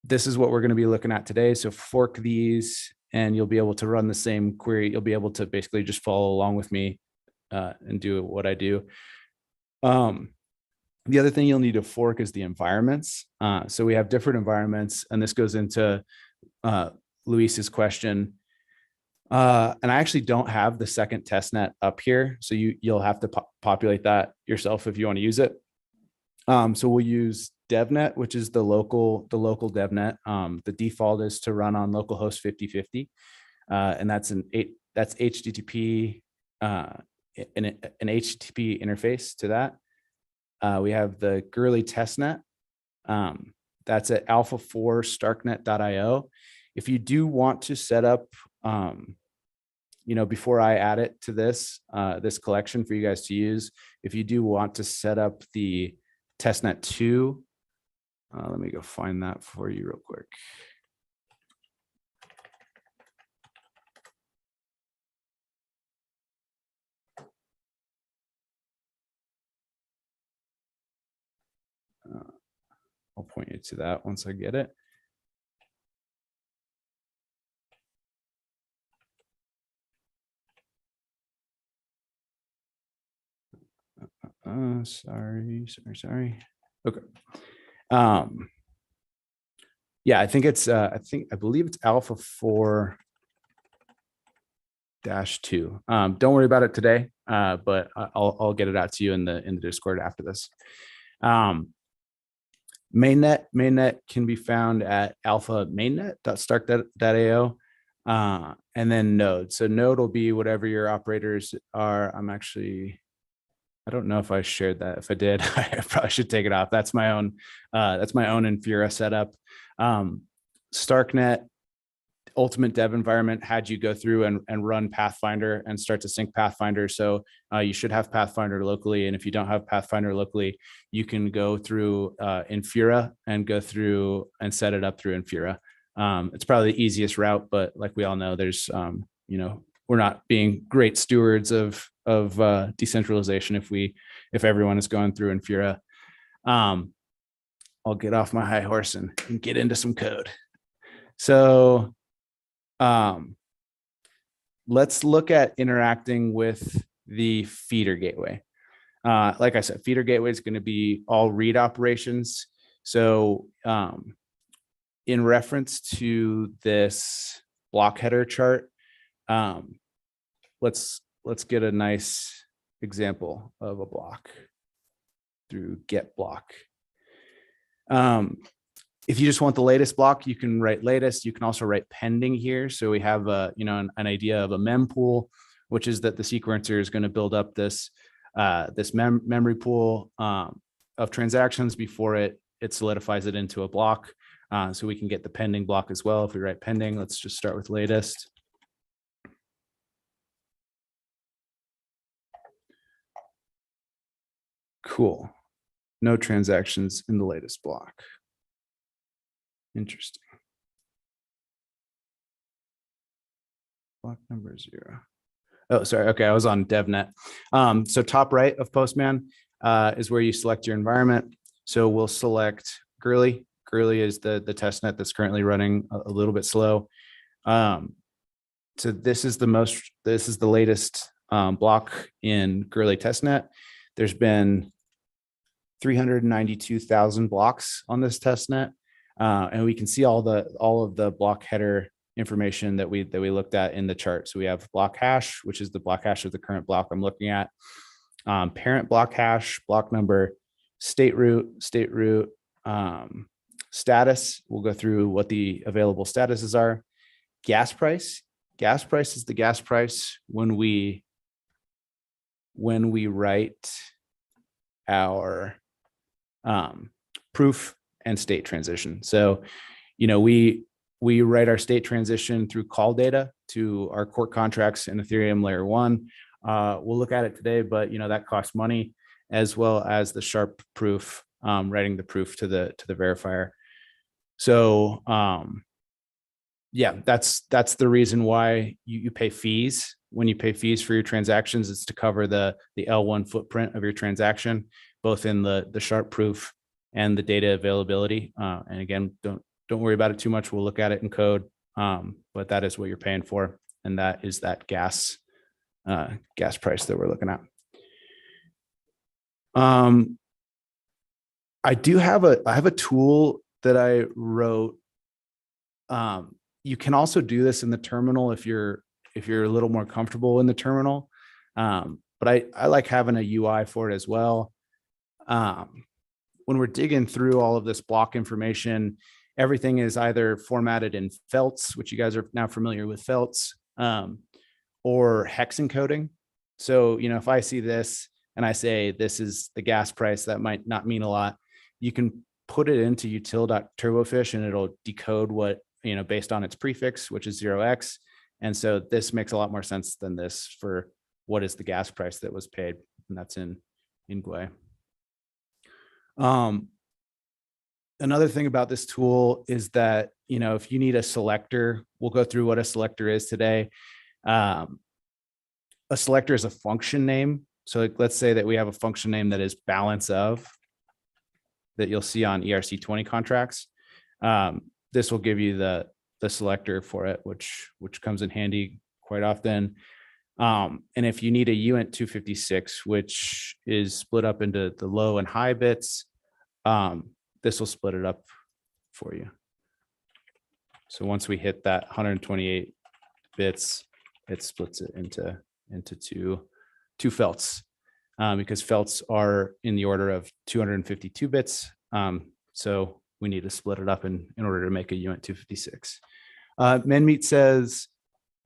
This is what we're going to be looking at today. So fork these, and you'll be able to run the same query. You'll be able to basically just follow along with me and do what I do. The other thing you'll need to fork is the environments. So we have different environments, and this goes into Luis's question. And I actually don't have the second testnet up here, so you'll have to populate that yourself if you want to use it. So we'll use DevNet, which is the local DevNet. The default is to run on localhost 5050. And that's that's HTTP, an HTTP interface to that. We have the Gurley testnet. That's at alpha4 starknet.io. If you do want to set up, before I add it to this collection for you guys to use, if you do want to set up the testnet 2, let me go find that for you real quick. I'll point you to that once I get it. Sorry. Okay. Yeah, I think it's I believe it's alpha 4-2. Don't worry about it today, but I'll get it out to you in the Discord after this. Mainnet can be found at alpha mainnet.stark.io, and then node. So node will be whatever your operators are. I don't know if I shared that. If I did, I probably should take it off. That's my own Infura setup. StarkNet ultimate dev environment had you go through and run Pathfinder and start to sync Pathfinder. So you should have Pathfinder locally. And if you don't have Pathfinder locally, you can go through Infura and go through and set it up through Infura. It's probably the easiest route, but like we all know, there's, we're not being great stewards of decentralization if everyone is going through Infura. I'll get off my high horse and get into some code. So let's look at interacting with the feeder gateway. Like I said, feeder gateway is going to be all read operations. So in reference to this block header chart, let's get a nice example of a block through get block. If you just want the latest block, you can write latest. You can also write pending here. So we have an idea of a mempool, which is that the sequencer is going to build up this memory pool of transactions before it solidifies it into a block. So we can get the pending block as well. If we write pending, let's just start with latest. Cool. No transactions in the latest block. Interesting. Block number 0. Oh, sorry. Okay, I was on DevNet. So top right of Postman is where you select your environment. So we'll select Gurley. Gurley is the testnet that's currently running a little bit slow. So this is the latest block in Gurley testnet. There's been 392,000 blocks on this testnet. And we can see all of the block header information that we looked at in the chart. So we have block hash, which is the block hash of the current block I'm looking at. Parent block hash, block number, state root, status. We'll go through what the available statuses are. Gas price. Gas price is the gas price when we write our proof and state transition. So, we write our state transition through call data to our court contracts in Ethereum layer 1. We'll look at it today, but that costs money, as well as the sharp proof, writing the proof to the verifier. So yeah, that's the reason why you pay fees. When you pay fees for your transactions, it's to cover the L1 footprint of your transaction, both in the sharp proof and the data availability. And again, don't worry about it too much. We'll look at it in code, but that is what you're paying for, and that is that gas price that we're looking at. I have a tool that I wrote. You can also do this in the terminal if you're a little more comfortable in the terminal, but I like having a UI for it as well. when we're digging through all of this block information, everything is either formatted in felts, which you guys are now familiar with felts, or hex encoding. So, if I see this and I say this is the gas price, that might not mean a lot. You can put it into util.turbofish and it'll decode what, based on its prefix, which is 0x. And so this makes a lot more sense than this for what is the gas price that was paid. And that's in GUI. Another thing about this tool is that, if you need a selector, we'll go through what a selector is today. A selector is a function name. So let's say that we have a function name that is balance of that you'll see on ERC20 contracts. This will give you the selector for it, which comes in handy quite often. And if you need a uint 256, which is split up into the low and high bits, this will split it up for you. So once we hit that 128 bits, it splits it into two felts, because felts are in the order of 252 bits. So we need to split it up in order to make a uint 256. Menmeet says,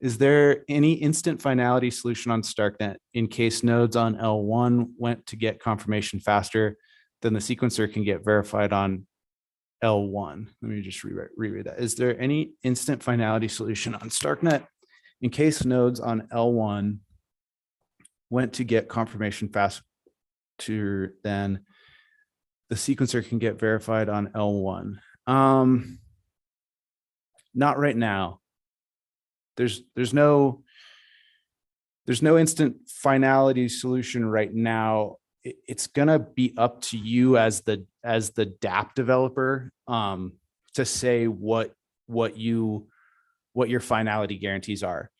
is there any instant finality solution on StarkNet in case nodes on L1 went to get confirmation faster than the sequencer can get verified on L1? Let me just reread that. Is there any instant finality solution on StarkNet in case nodes on L1 went to get confirmation faster than the sequencer can get verified on L1? Not right now. There's no instant finality solution right now. It's gonna be up to you as the dApp developer to say what your finality guarantees are.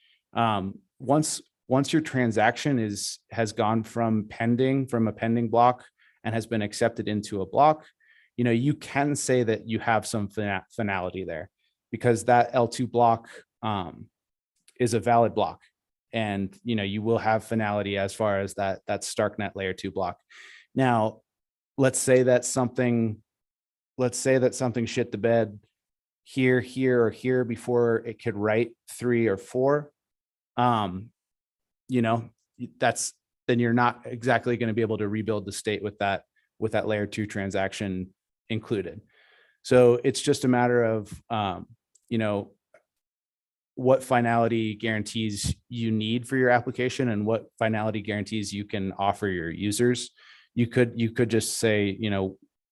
Once your transaction has gone from a pending block and has been accepted into a block, you can say that you have some finality there, because that L2 block is a valid block, and you will have finality as far as that StarkNet layer 2 block. Now, let's say that something shit the bed here, or here before it could write 3 or 4. Then you're not exactly going to be able to rebuild the state with that layer 2 transaction included. So it's just a matter of what finality guarantees you need for your application and what finality guarantees you can offer your users. You could just say,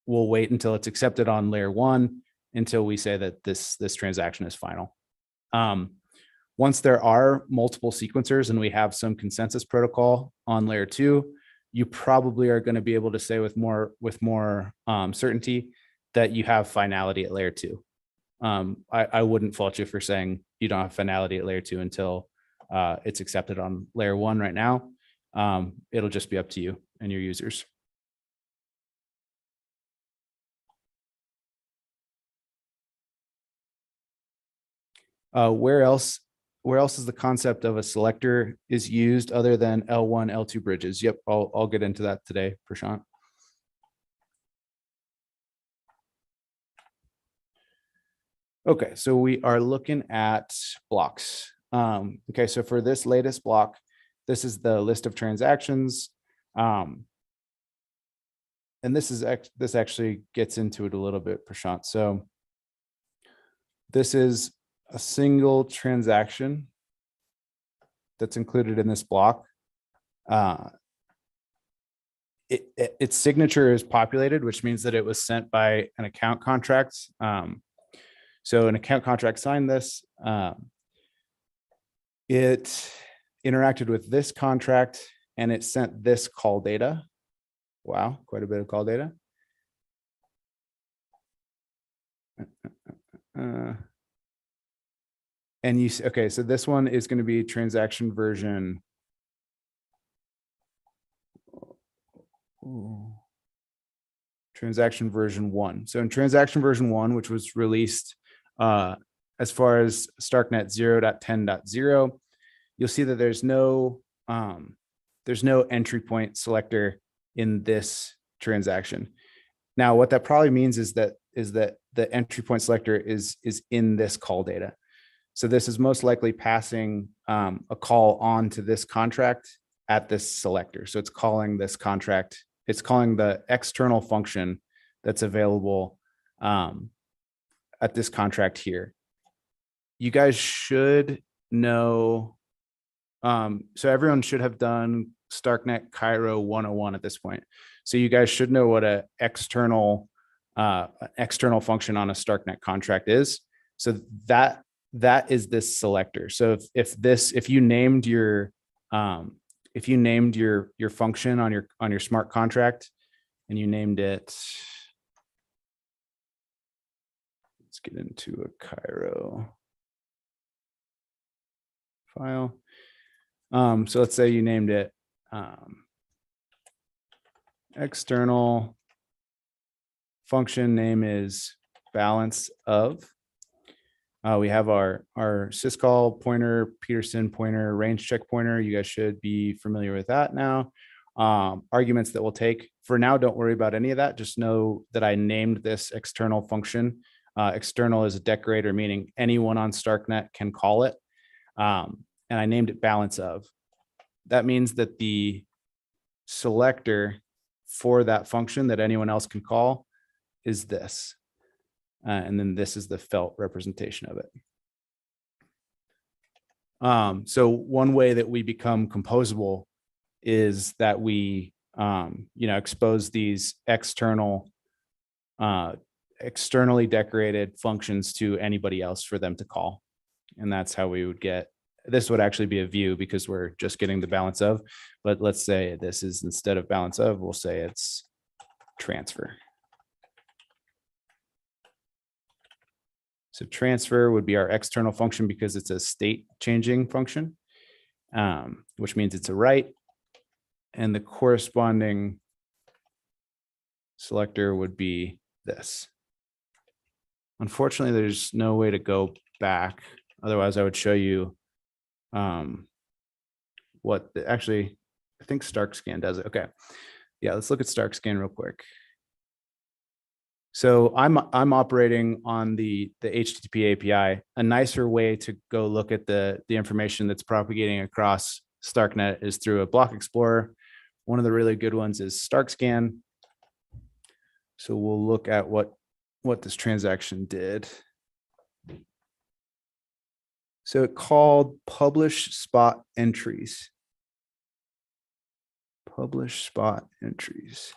we'll wait until it's accepted on layer 1 until we say that this transaction is final. Once there are multiple sequencers and we have some consensus protocol on layer 2, you probably are going to be able to say with more certainty that you have finality at layer 2. I wouldn't fault you for saying you don't have finality at layer 2 until it's accepted on layer 1 right now. It'll just be up to you and your users. Where else is the concept of a selector is used other than L1, L2 bridges? Yep, I'll get into that today, Prashant. Okay, so we are looking at blocks. Okay, so for this latest block, this is the list of transactions. And this actually gets into it a little bit, Prashant. So this is a single transaction that's included in this block. Its signature is populated, which means that it was sent by an account contract. So an account contract signed this. It interacted with this contract and it sent this call data. Wow, quite a bit of call data. And okay, so this one is going to be transaction version. Transaction version 1. So in transaction version 1, which was released as far as StarkNet 0.10.0, you'll see that there's no entry point selector in this transaction. Now, what that probably means is that the entry point selector is in this call data. So this is most likely passing a call on to this contract at this selector. So it's calling this contract, it's calling the external function that's available at this contract here. You guys should know, so everyone should have done StarkNet Cairo 101 at this point. So you guys should know what an external function on a StarkNet contract is. So that is this selector. So if you named your function on your smart contract and you named it, let's get into a Cairo file. So let's say you named it external function name is balance of. We have our syscall pointer, Peterson pointer, range check pointer. You guys should be familiar with that now. Arguments that we'll take. For now, don't worry about any of that. Just know that I named this external function. External is a decorator, meaning anyone on StarkNet can call it. And I named it balance of. That means that the selector for that function that anyone else can call is this. And then this is the felt representation of it. So one way that we become composable is that we, expose these externally decorated functions to anybody else for them to call. And that's how we would get, this would actually be a view because we're just getting the balance of, but let's say this is instead of balance of, we'll say it's transfer. So transfer would be our external function because it's a state changing function, which means it's a write. And the corresponding selector would be this. Unfortunately, there's no way to go back. Otherwise, I would show you actually, I think StarkScan does it. Okay. Yeah, let's look at StarkScan real quick. So I'm operating on the HTTP API. A nicer way to go look at the information that's propagating across StarkNet is through a block explorer. One of the really good ones is StarkScan. So we'll look at what this transaction did. So it called publish spot entries. Publish spot entries.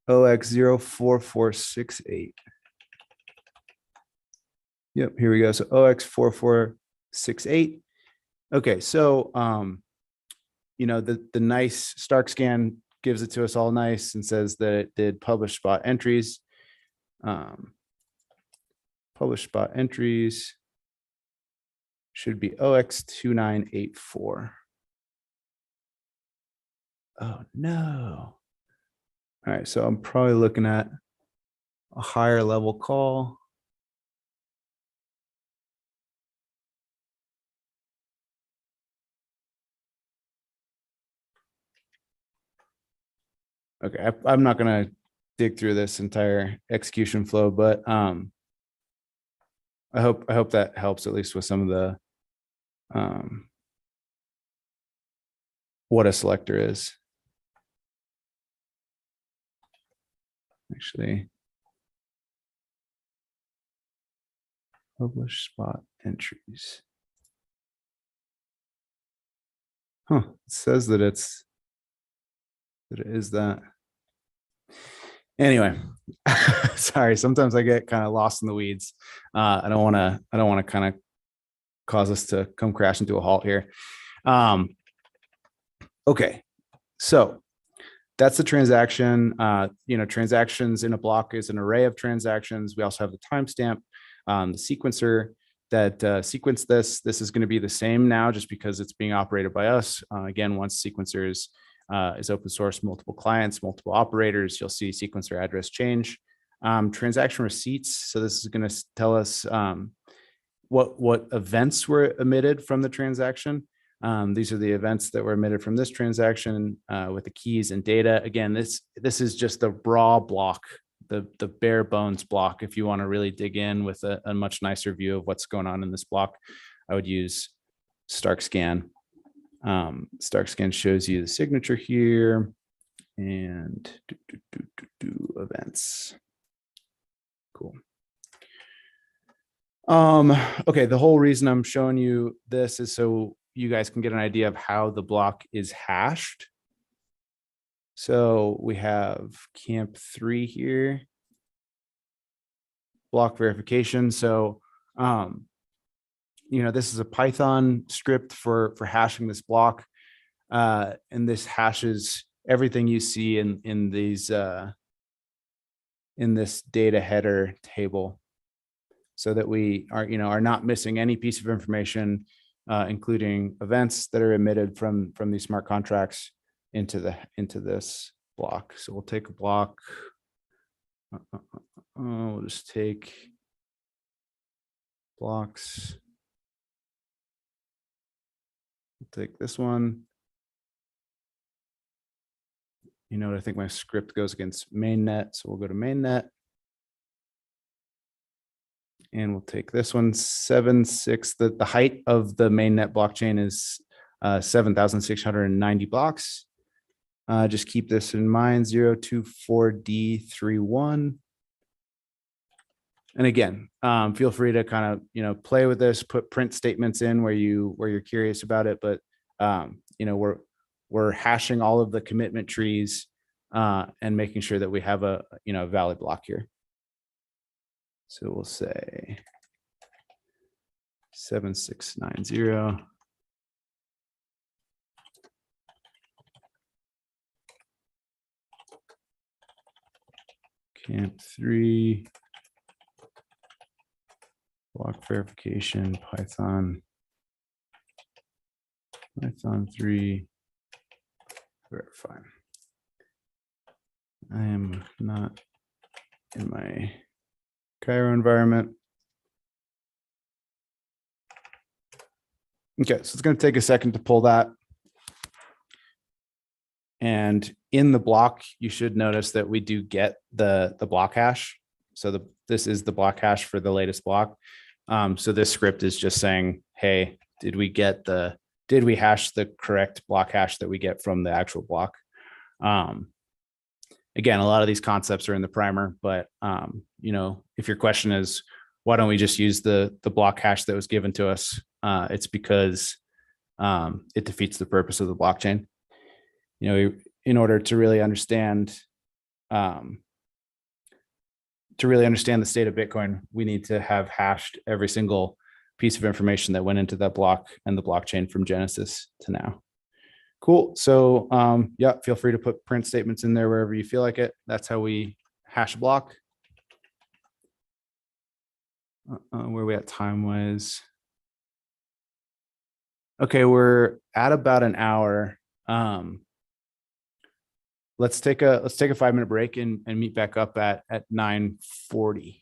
OX04468. Yep, here we go. So OX4468. Okay, so the nice StarkScan gives it to us all nice and says that it did publish spot entries. Publish spot entries should be OX2984. Oh no. All right, so I'm probably looking at a higher level call. Okay, I'm not gonna dig through this entire execution flow, but I hope that helps at least with some of the what a selector is. Actually, publish spot entries. Huh, it says that it is that. Anyway, sorry, sometimes I get kind of lost in the weeds. I don't want to kind of cause us to come crash into a halt here. Okay, so that's the transaction. Transactions in a block is an array of transactions. We also have the timestamp, the sequencer that sequenced this. This is going to be the same now just because it's being operated by us. Again, once sequencer is open source, multiple clients, multiple operators, you'll see sequencer address change. Transaction receipts. So this is going to tell us what events were emitted from the transaction. These are the events that were emitted from this transaction with the keys and data. Again, this is just the raw block, the bare bones block. If you want to really dig in with a much nicer view of what's going on in this block, I would use StarkScan. StarkScan shows you the signature here and events. Cool. Okay, the whole reason I'm showing you this is so you guys can get an idea of how the block is hashed. So we have camp 3 here, block verification. So, this is a Python script for hashing this block. And this hashes everything you see in these, in this data header table, so that we are not missing any piece of information, including events that are emitted from these smart contracts into this block. So we'll take a block. We'll just take blocks. We'll take this one. I think my script goes against mainnet, so we'll go to mainnet. And we'll take this one, 7.6. The height of the mainnet blockchain is 7,690 blocks. Just keep this in mind, 024D31. And again, feel free to kind of, play with this, put print statements in where you're curious about it. But, we're hashing all of the commitment trees and making sure that we have a valid block here. So we'll say 7690. Camp 3. Block verification, Python 3. Verify. I am not in my Cairo environment. Okay, so it's going to take a second to pull that. And in the block, you should notice that we do get the block hash. So this is the block hash for the latest block. So this script is just saying, hey, did we hash the correct block hash that we get from the actual block? Again, a lot of these concepts are in the primer, but if your question is, why don't we just use the block hash that was given to us? It's because it defeats the purpose of the blockchain. In order to really understand the state of Bitcoin, we need to have hashed every single piece of information that went into that block and the blockchain from Genesis to now. Cool. So yeah, feel free to put print statements in there wherever you feel like it. That's how we hash a block. Where are we at time-wise? Okay, we're at about an hour. Let's take a 5-minute break and meet back up at 9:40.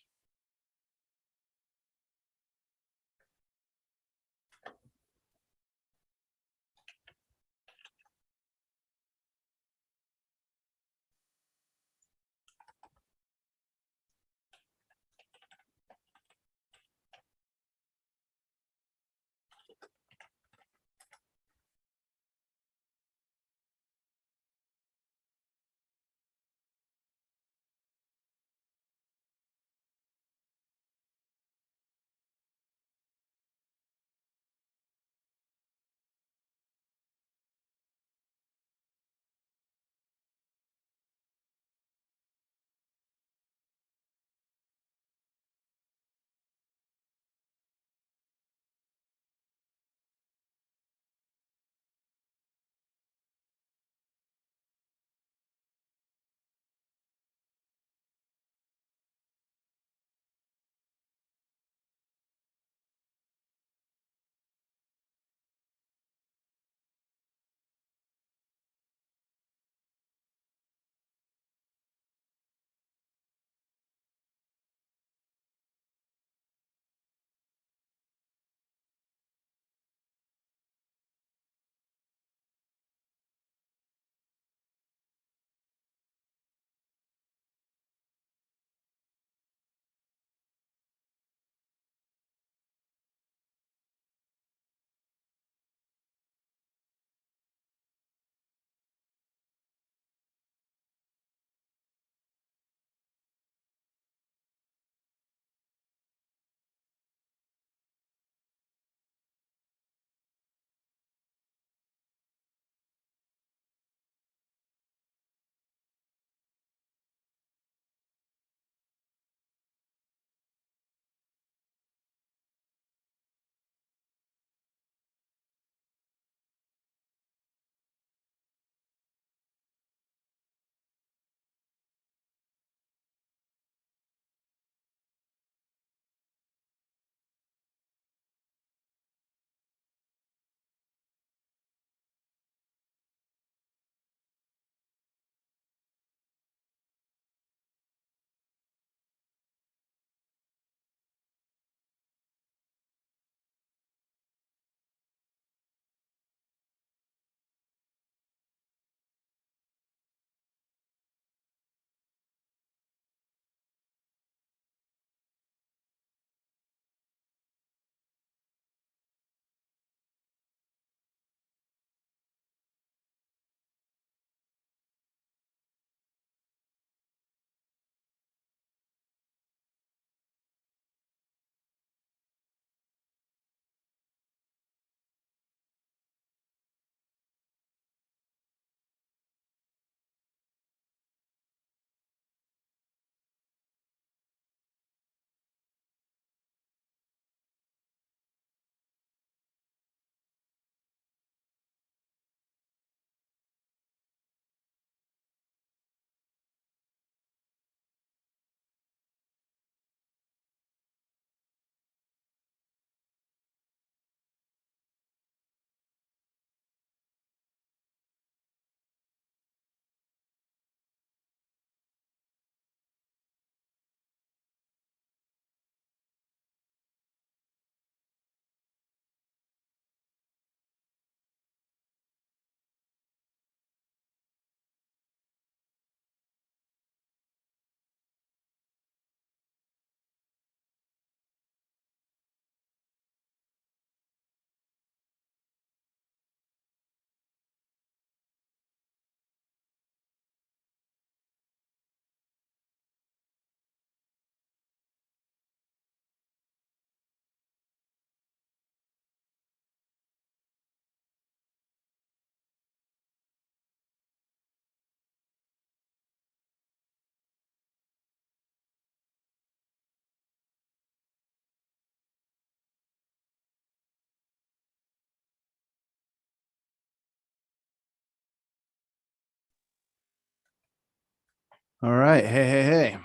All right. Hey.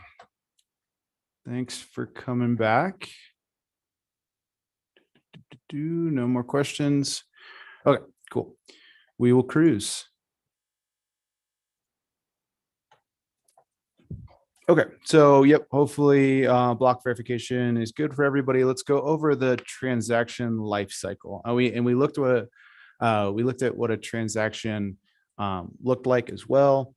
Thanks for coming back. No more questions. Okay, cool. We will cruise. Okay, so yep, hopefully block verification is good for everybody. Let's go over the transaction life cycle. We looked at what a transaction looked like as well.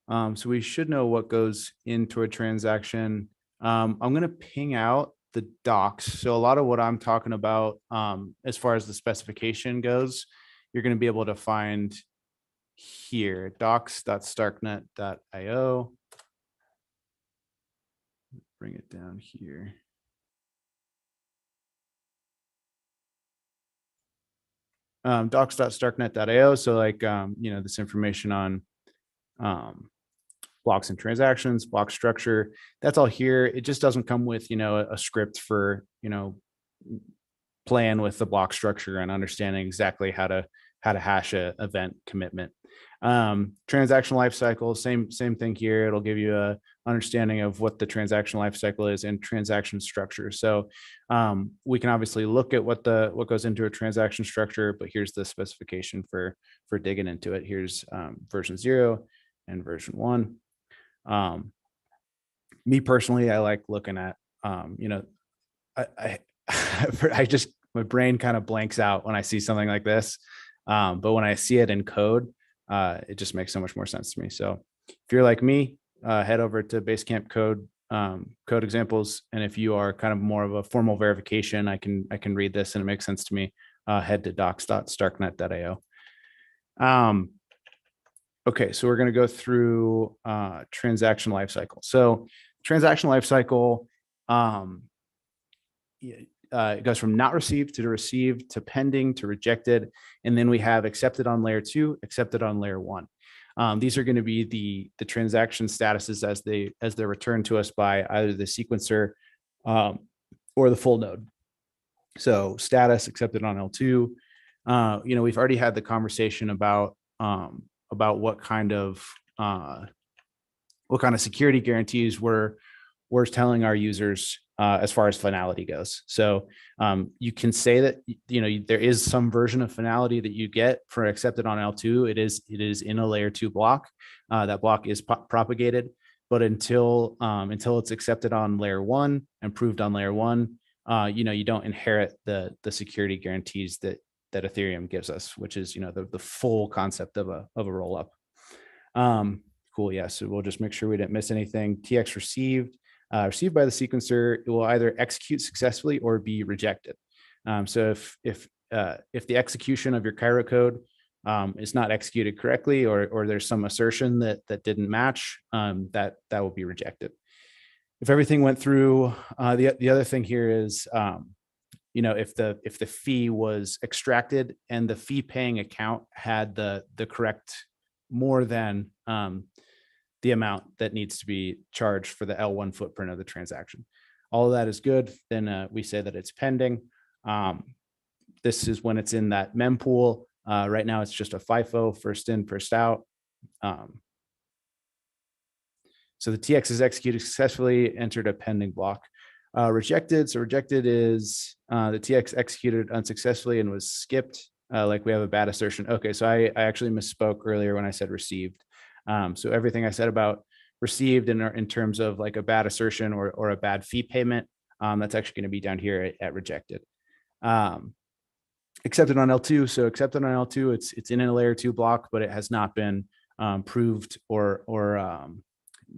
So we should know what goes into a transaction. I'm going to ping out the docs. So a lot of what I'm talking about as far as the specification goes, you're going to be able to find here, docs.starknet.io. Bring it down here. Docs.starknet.io. So like, this information on blocks and transactions, block structure, that's all here. It just doesn't come with, a script for, playing with the block structure and understanding exactly how to hash a event commitment. Transaction lifecycle, same thing here. It'll give you a understanding of what the transaction lifecycle is and transaction structure. So we can obviously look at what goes into a transaction structure, but here's the specification for digging into it. Here's version 0 and version 1. Me personally, I like looking at, I just, my brain kind of blanks out when I see something like this. But when I see it in code, it just makes so much more sense to me. So if you're like me, head over to Basecamp code examples. And if you are kind of more of a formal verification, I can read this and it makes sense to me. Head to docs.starknet.io. Okay, so we're going to go through transaction lifecycle. So transaction lifecycle, it goes from not received to pending to rejected, and then we have accepted on layer 2, accepted on layer 1. These are going to be the transaction statuses as they're returned to us by either the sequencer or the full node. So status accepted on L2. We've already had the conversation about what kind of security guarantees we're telling our users as far as finality goes. So you can say that there is some version of finality that you get for accepted on L2. It is in a layer 2 block. That block is propagated, but until it's accepted on layer 1 and proved on layer 1, you don't inherit the security guarantees that Ethereum gives us, which is the full concept of a roll up. Cool. Yeah. So we'll just make sure we didn't miss anything. TX received by the sequencer, it will either execute successfully or be rejected. So if the execution of your Cairo code is not executed correctly, or there's some assertion that didn't match, that will be rejected. If everything went through, the other thing here is, if the fee was extracted and the fee paying account had the correct more than the amount that needs to be charged for the L1 footprint of the transaction. All of that is good. Then we say that it's pending. This is when it's in that mempool. Right now, it's just a FIFO, first in, first out. So the TX is executed successfully, entered a pending block. Rejected. So rejected is the TX executed unsuccessfully and was skipped. Like we have a bad assertion. Okay, so I actually misspoke earlier when I said received. So everything I said about received in terms of like a bad assertion or a bad fee payment, that's actually going to be down here at rejected. Accepted on L2. So accepted on L2, it's in a layer 2 block, but it has not been proved or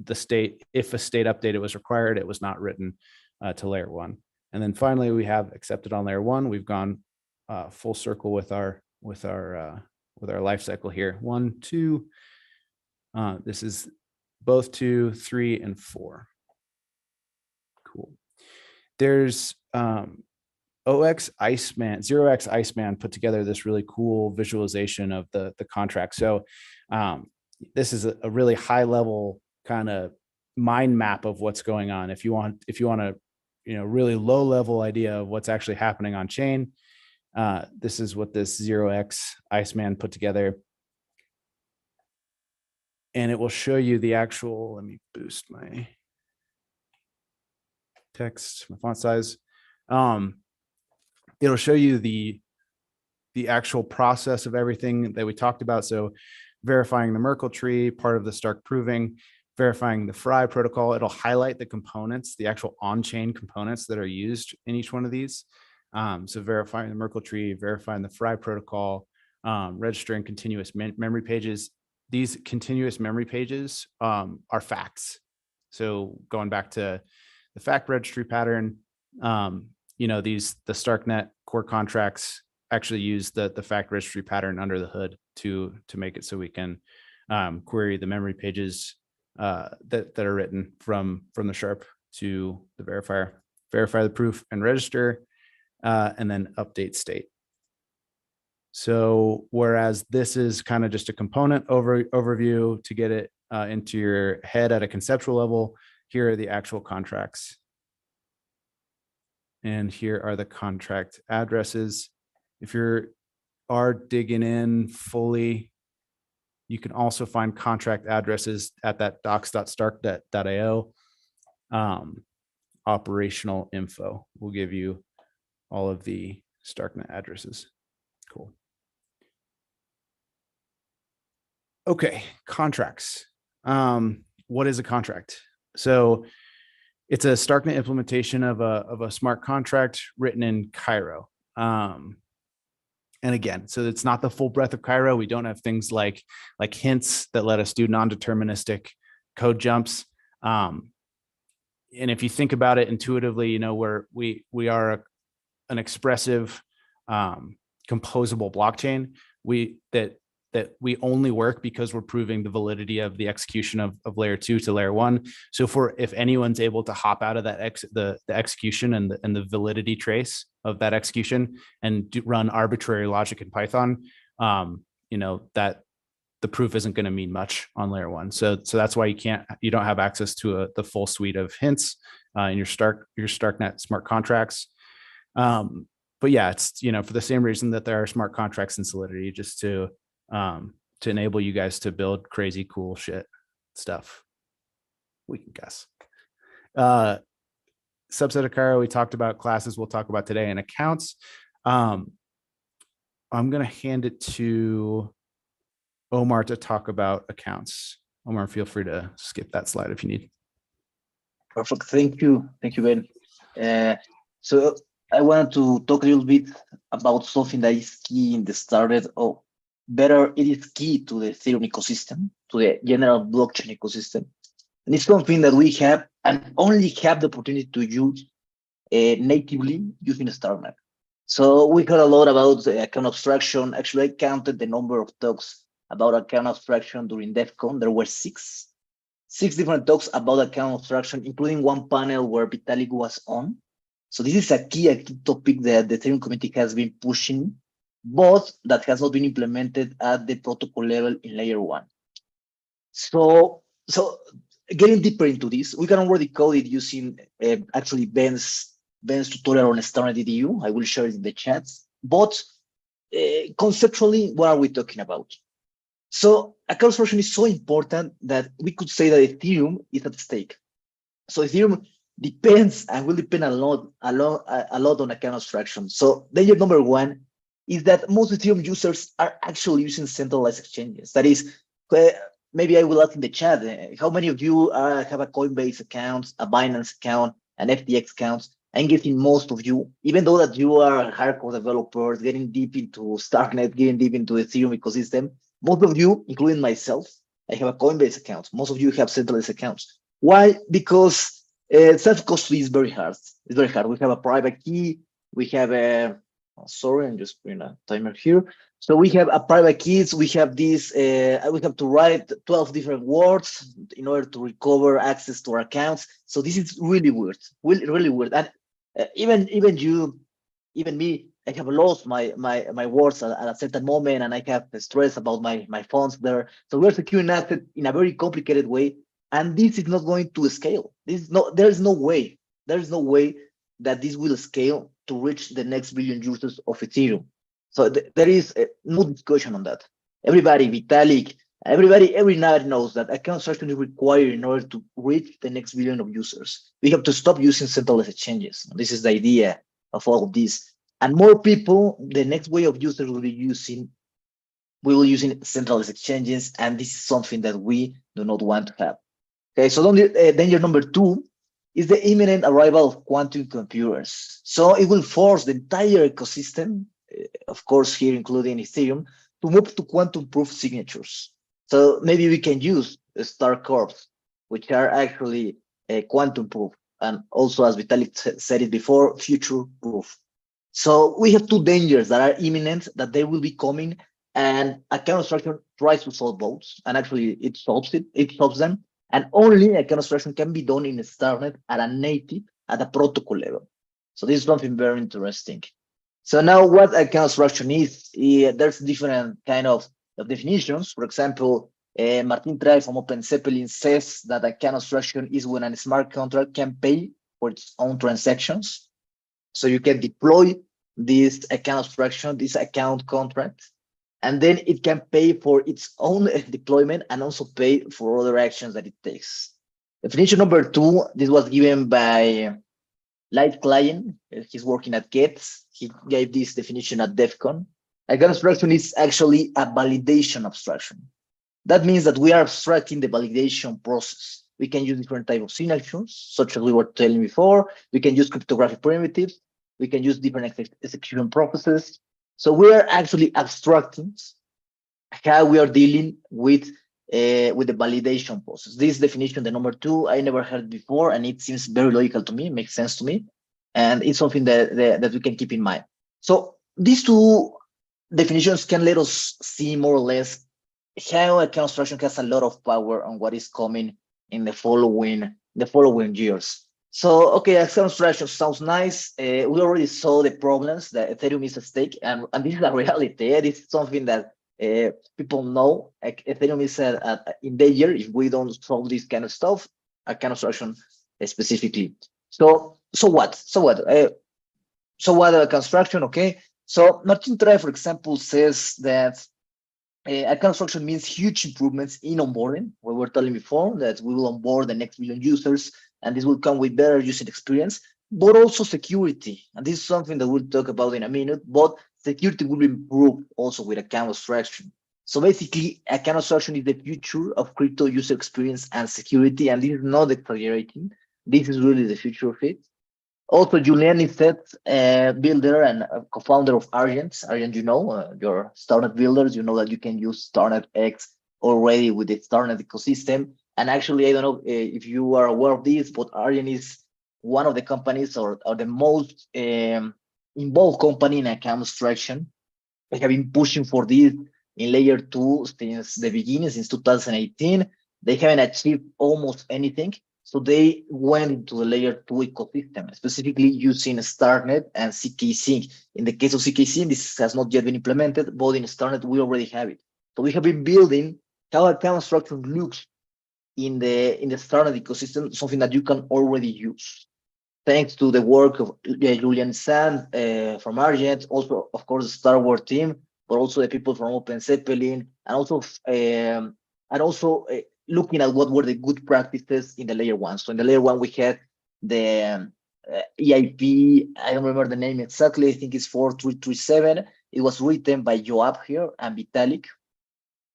the state, if a state update was required, it was not written to layer 1. And then finally, we have accepted on layer 1. We've gone full circle with our life cycle here. 1, 2. This is both 2, 3, and 4. Cool. There's OX Iceman, 0x Iceman put together this really cool visualization of the contract. So this is a really high level kind of mind map of what's going on. If you want a really low level idea of what's actually happening on chain, this is what this 0x Iceman put together. and it will show you the actual, let me boost my text, my font size. It'll show you the actual process of everything that we talked about. So verifying the Merkle tree, part of the Stark proving, verifying the Fry protocol. It'll highlight the components, the actual on-chain components that are used in each one of these. So verifying the Merkle tree, verifying the Fry protocol, registering continuous memory pages. These continuous memory pages are facts. So going back to the fact registry pattern, you know, the StarkNet core contracts actually use the fact registry pattern under the hood to make it so we can query the memory pages that are written from the sharp to the verifier, verify the proof and register, and then update state. So whereas this is kind of just a component overview to get it into your head at a conceptual level, here are the actual contracts. And here are the contract addresses. If you are digging in fully, you can also find contract addresses at that docs.starknet.io. Operational info will give you all of the StarkNet addresses. Cool. Okay, contracts. What is a contract? So it's a StarkNet implementation of a smart contract written in Cairo. And again, so it's not the full breadth of Cairo. We don't have things like hints that let us do non-deterministic code jumps. And if you think about it intuitively, you know, we are an expressive, composable blockchain. That we only work because we're proving the validity of the execution of layer 2 to layer 1. So if anyone's able to hop out of that the execution and the validity trace of that execution and run arbitrary logic in Python, you know, that the proof isn't going to mean much on layer 1. So that's why you don't have access to the full suite of hints in your StarkNet smart contracts. But yeah, it's, you know, for the same reason that there are smart contracts in Solidity, just to enable you guys to build crazy cool shit stuff. We can guess. Subset of Cairo, we talked about classes, we'll talk about today, and accounts. I'm going to hand it to Omar to talk about accounts. Omar, feel free to skip that slide if you need. Perfect. Thank you, Ben. So I wanted to talk a little bit about something that is key in the started. Better, it is key to the Ethereum ecosystem, to the general blockchain ecosystem. And it's something that we have and only have the opportunity to use natively using StarkNet. So we heard a lot about account abstraction. Actually, I counted the number of talks about account abstraction during DEF CON. There were six different talks about account abstraction, including one panel where Vitalik was on. So this is a key topic that the Ethereum community has been pushing, but that has not been implemented at the protocol level in layer 1. So getting deeper into this, we can already code it using actually Ben's tutorial on StarkNet.edu. I will share it in the chats. But conceptually, what are we talking about? So account abstraction is so important that we could say that Ethereum is at stake. So Ethereum depends and will depend a lot on account abstraction. So danger number 1 is that most Ethereum users are actually using centralized exchanges. That is, maybe I will ask in the chat, how many of you have a Coinbase account, a Binance account, an FTX account? I'm guessing most of you, even though that you are hardcore developers, getting deep into StarkNet, getting deep into the Ethereum ecosystem, most of you, including myself, I have a Coinbase account. Most of you have centralized accounts. Why? Because self-custody is very hard. It's very hard. We have a private key. We have a sorry, I'm just putting a timer here. So we have a private keys. We have this. We have to write 12 different words in order to recover access to our accounts. So this is really weird, really weird. And even me, I have lost my words at a certain moment, and I have stress about my funds there. So we're securing assets in a very complicated way, and this is not going to scale. There is no way that this will scale to reach the next billion users of Ethereum. So there is no discussion on that. Everybody, Vitalik, Every node knows that account structure is required in order to reach the next billion of users. We have to stop using centralized exchanges. This is the idea of all of this. And more people, the next way of users will be using centralized exchanges, and this is something that we do not want to have. Okay, so danger number two is the imminent arrival of quantum computers. So it will force the entire ecosystem, of course, here including Ethereum, to move to quantum proof signatures. So maybe we can use StarkNet, which are actually quantum proof, and also, as Vitalik said it before, future proof. So we have two dangers that are imminent, that they will be coming, and account structure tries to solve both, and actually it solves them. And only account abstraction can be done in StarkNet at a protocol level. So this is something very interesting. So now what account abstraction is, there's different kind of definitions. For example, Martin Trai from Open Zeppelin says that account abstraction is when a smart contract can pay for its own transactions. So you can deploy this account abstraction, this account contract, and then it can pay for its own deployment and also pay for other actions that it takes. Definition number two, this was given by Light Client. He's working at Gets. He gave this definition at DEF CON. Account abstraction is actually a validation abstraction. That means that we are abstracting the validation process. We can use different types of signatures, such as we were telling before. We can use cryptographic primitives. We can use different execution processes. So we are actually abstracting how we are dealing with the validation process. This definition, the number two, I never heard before, and it seems very logical to me, makes sense to me, and it's something that we can keep in mind. So these two definitions can let us see more or less how account abstraction has a lot of power on what is coming in the following years. So, okay, account abstraction sounds nice. We already saw the problems that Ethereum is at stake, and this is a reality. This is something that people know. Ethereum is in danger if we don't solve this kind of stuff, account abstraction specifically. So what? So what account abstraction? Okay. So Martin Trai, for example, says that account abstraction means huge improvements in onboarding. We were telling before that we will onboard the next million users, and this will come with better user experience, but also security. And this is something that we'll talk about in a minute, but security will improve also with account abstraction. So basically, account abstraction is the future of crypto user experience and security, and this is not exaggerating. This is really the future of it. Also, Julian is builder and co-founder of Argent. Argent, your StarkNet builders, you know that you can use StarkNet X already with the StarkNet ecosystem. And actually, I don't know if you are aware of this, but Argent is one of the companies or the most involved company in account abstraction. They have been pushing for this in layer 2 since the beginning, since 2018. They haven't achieved almost anything. So they went into the layer 2 ecosystem, specifically using StarkNet and CKC. In the case of CKC, this has not yet been implemented, but in StarkNet, we already have it. So we have been building how account abstraction looks in the StarkNet ecosystem, something that you can already use. Thanks to the work of Julian Sand from Argent, also, of course, the Star Wars team, but also the people from Open Zeppelin, and also looking at what were the good practices in the layer 1. So in the layer 1, we had the EIP, I don't remember the name exactly, I think it's 4337. It was written by Joab here and Vitalik.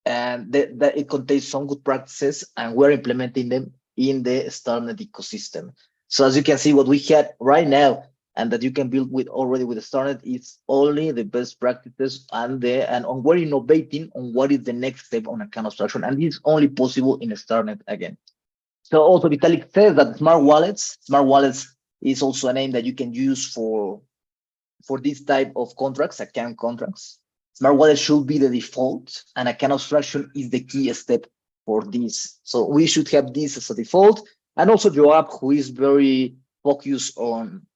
And that it contains some good practices, and we're implementing them in the StarkNet ecosystem. So as you can see, what we had right now, and that you can build already with the StarkNet, is only the best practices, and we're innovating on what is the next step on account abstraction, and this is only possible in StarkNet again. So also Vitalik says that smart wallets is also a name that you can use for this type of contracts, account contracts. Smart wallet should be the default, and account abstraction is the key step for this. So we should have this as a default. And also Joab, who is very focused on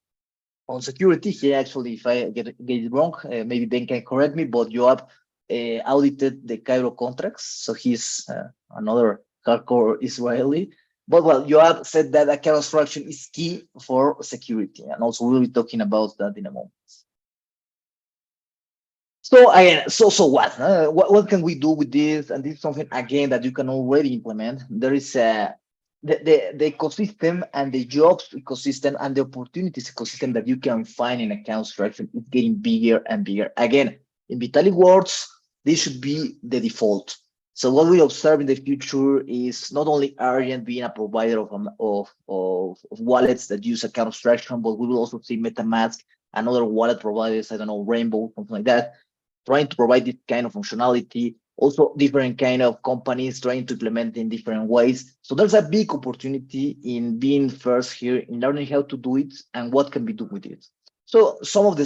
security. He actually, if I get it wrong, maybe Ben can correct me, but Joab audited the Cairo contracts. So he's another hardcore Israeli. But well, Joab said that account abstraction is key for security. And also we'll be talking about that in a moment. So again, so what? What can we do with this? And this is something again that you can already implement. There is the ecosystem and the jobs ecosystem and the opportunities ecosystem that you can find in account structure is getting bigger and bigger. Again, in Vitalik words, this should be the default. So what we observe in the future is not only Argent being a provider of wallets that use account abstraction, but we will also see MetaMask and other wallet providers, I don't know, Rainbow, something like that, trying to provide this kind of functionality. Also, different kind of companies trying to implement in different ways. So there's a big opportunity in being first here, in learning how to do it and what can be done with it. So some of the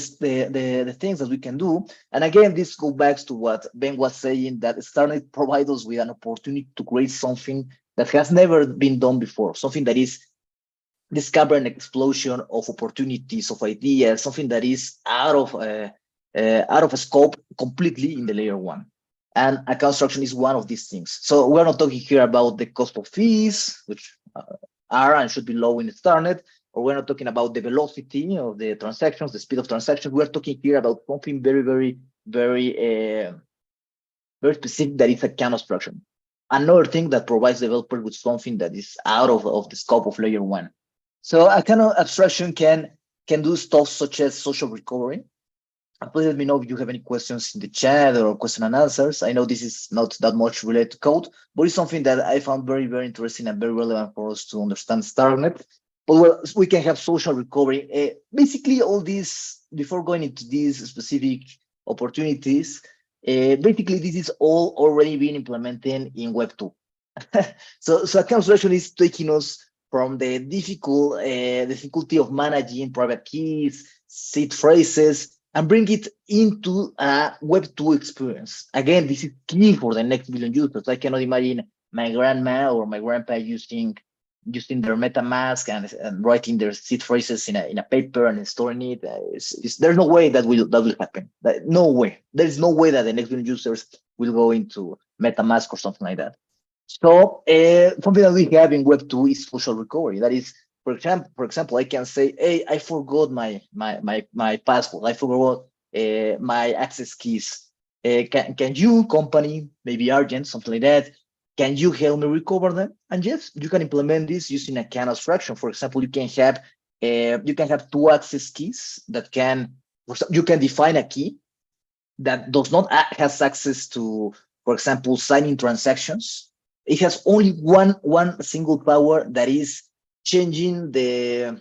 things that we can do, and again, this goes back to what Ben was saying, that StarkNet provides us with an opportunity to create something that has never been done before, something that is discover an explosion of opportunities, of ideas, something that is out of scope completely in the layer one. And a construction is one of these things. So we're not talking here about the cost of fees, which are and should be low in StarkNet, or we're not talking about the velocity of the transactions, the speed of transactions. We're talking here about something very specific that is a account abstraction. Another thing that provides developers with something that is out of the scope of layer one. So a kind of abstraction can do stuff such as social recovery. Please let me know if you have any questions in the chat or question and answers. I know this is not that much related to code, but it's something that I found very interesting and very relevant for us to understand StarkNet. But well, we can have social recovery. Basically, all these, before going into these specific opportunities, basically this is all already being implemented in Web 2. So account abstraction is taking us from the difficulty of managing private keys, seed phrases, and bring it into a Web 2 experience. Again, this is key for the next billion users. I cannot imagine my grandma or my grandpa using their MetaMask and writing their seed phrases in a paper and storing it. There's no way that will happen. No way. There is no way that the next billion users will go into MetaMask or something like that. So something that we have in Web 2 is social recovery. That is, for example, I can say, hey, I forgot my password. I forgot my access keys. Can you, company, maybe Argent, something like that, can you help me recover them? And yes, you can implement this using a kind of abstraction. For example, you can have two access keys that you can define a key that does not has access to, for example, signing transactions. It has only one single power, that is changing the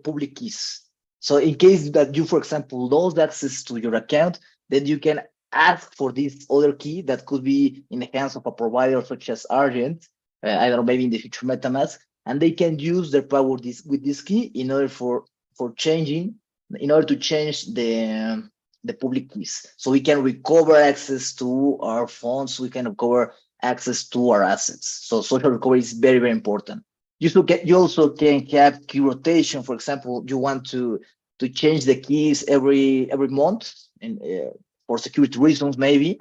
public keys. So in case that you, for example, lost access to your account, then you can ask for this other key that could be in the hands of a provider such as Argent, I don't know, maybe in the future MetaMask, and they can use their power with this key in order to change the public keys. So we can recover access to our funds, we can recover access to our assets. So social recovery is very important. You also can have key rotation. For example, you want to change the keys every month, and for security reasons maybe.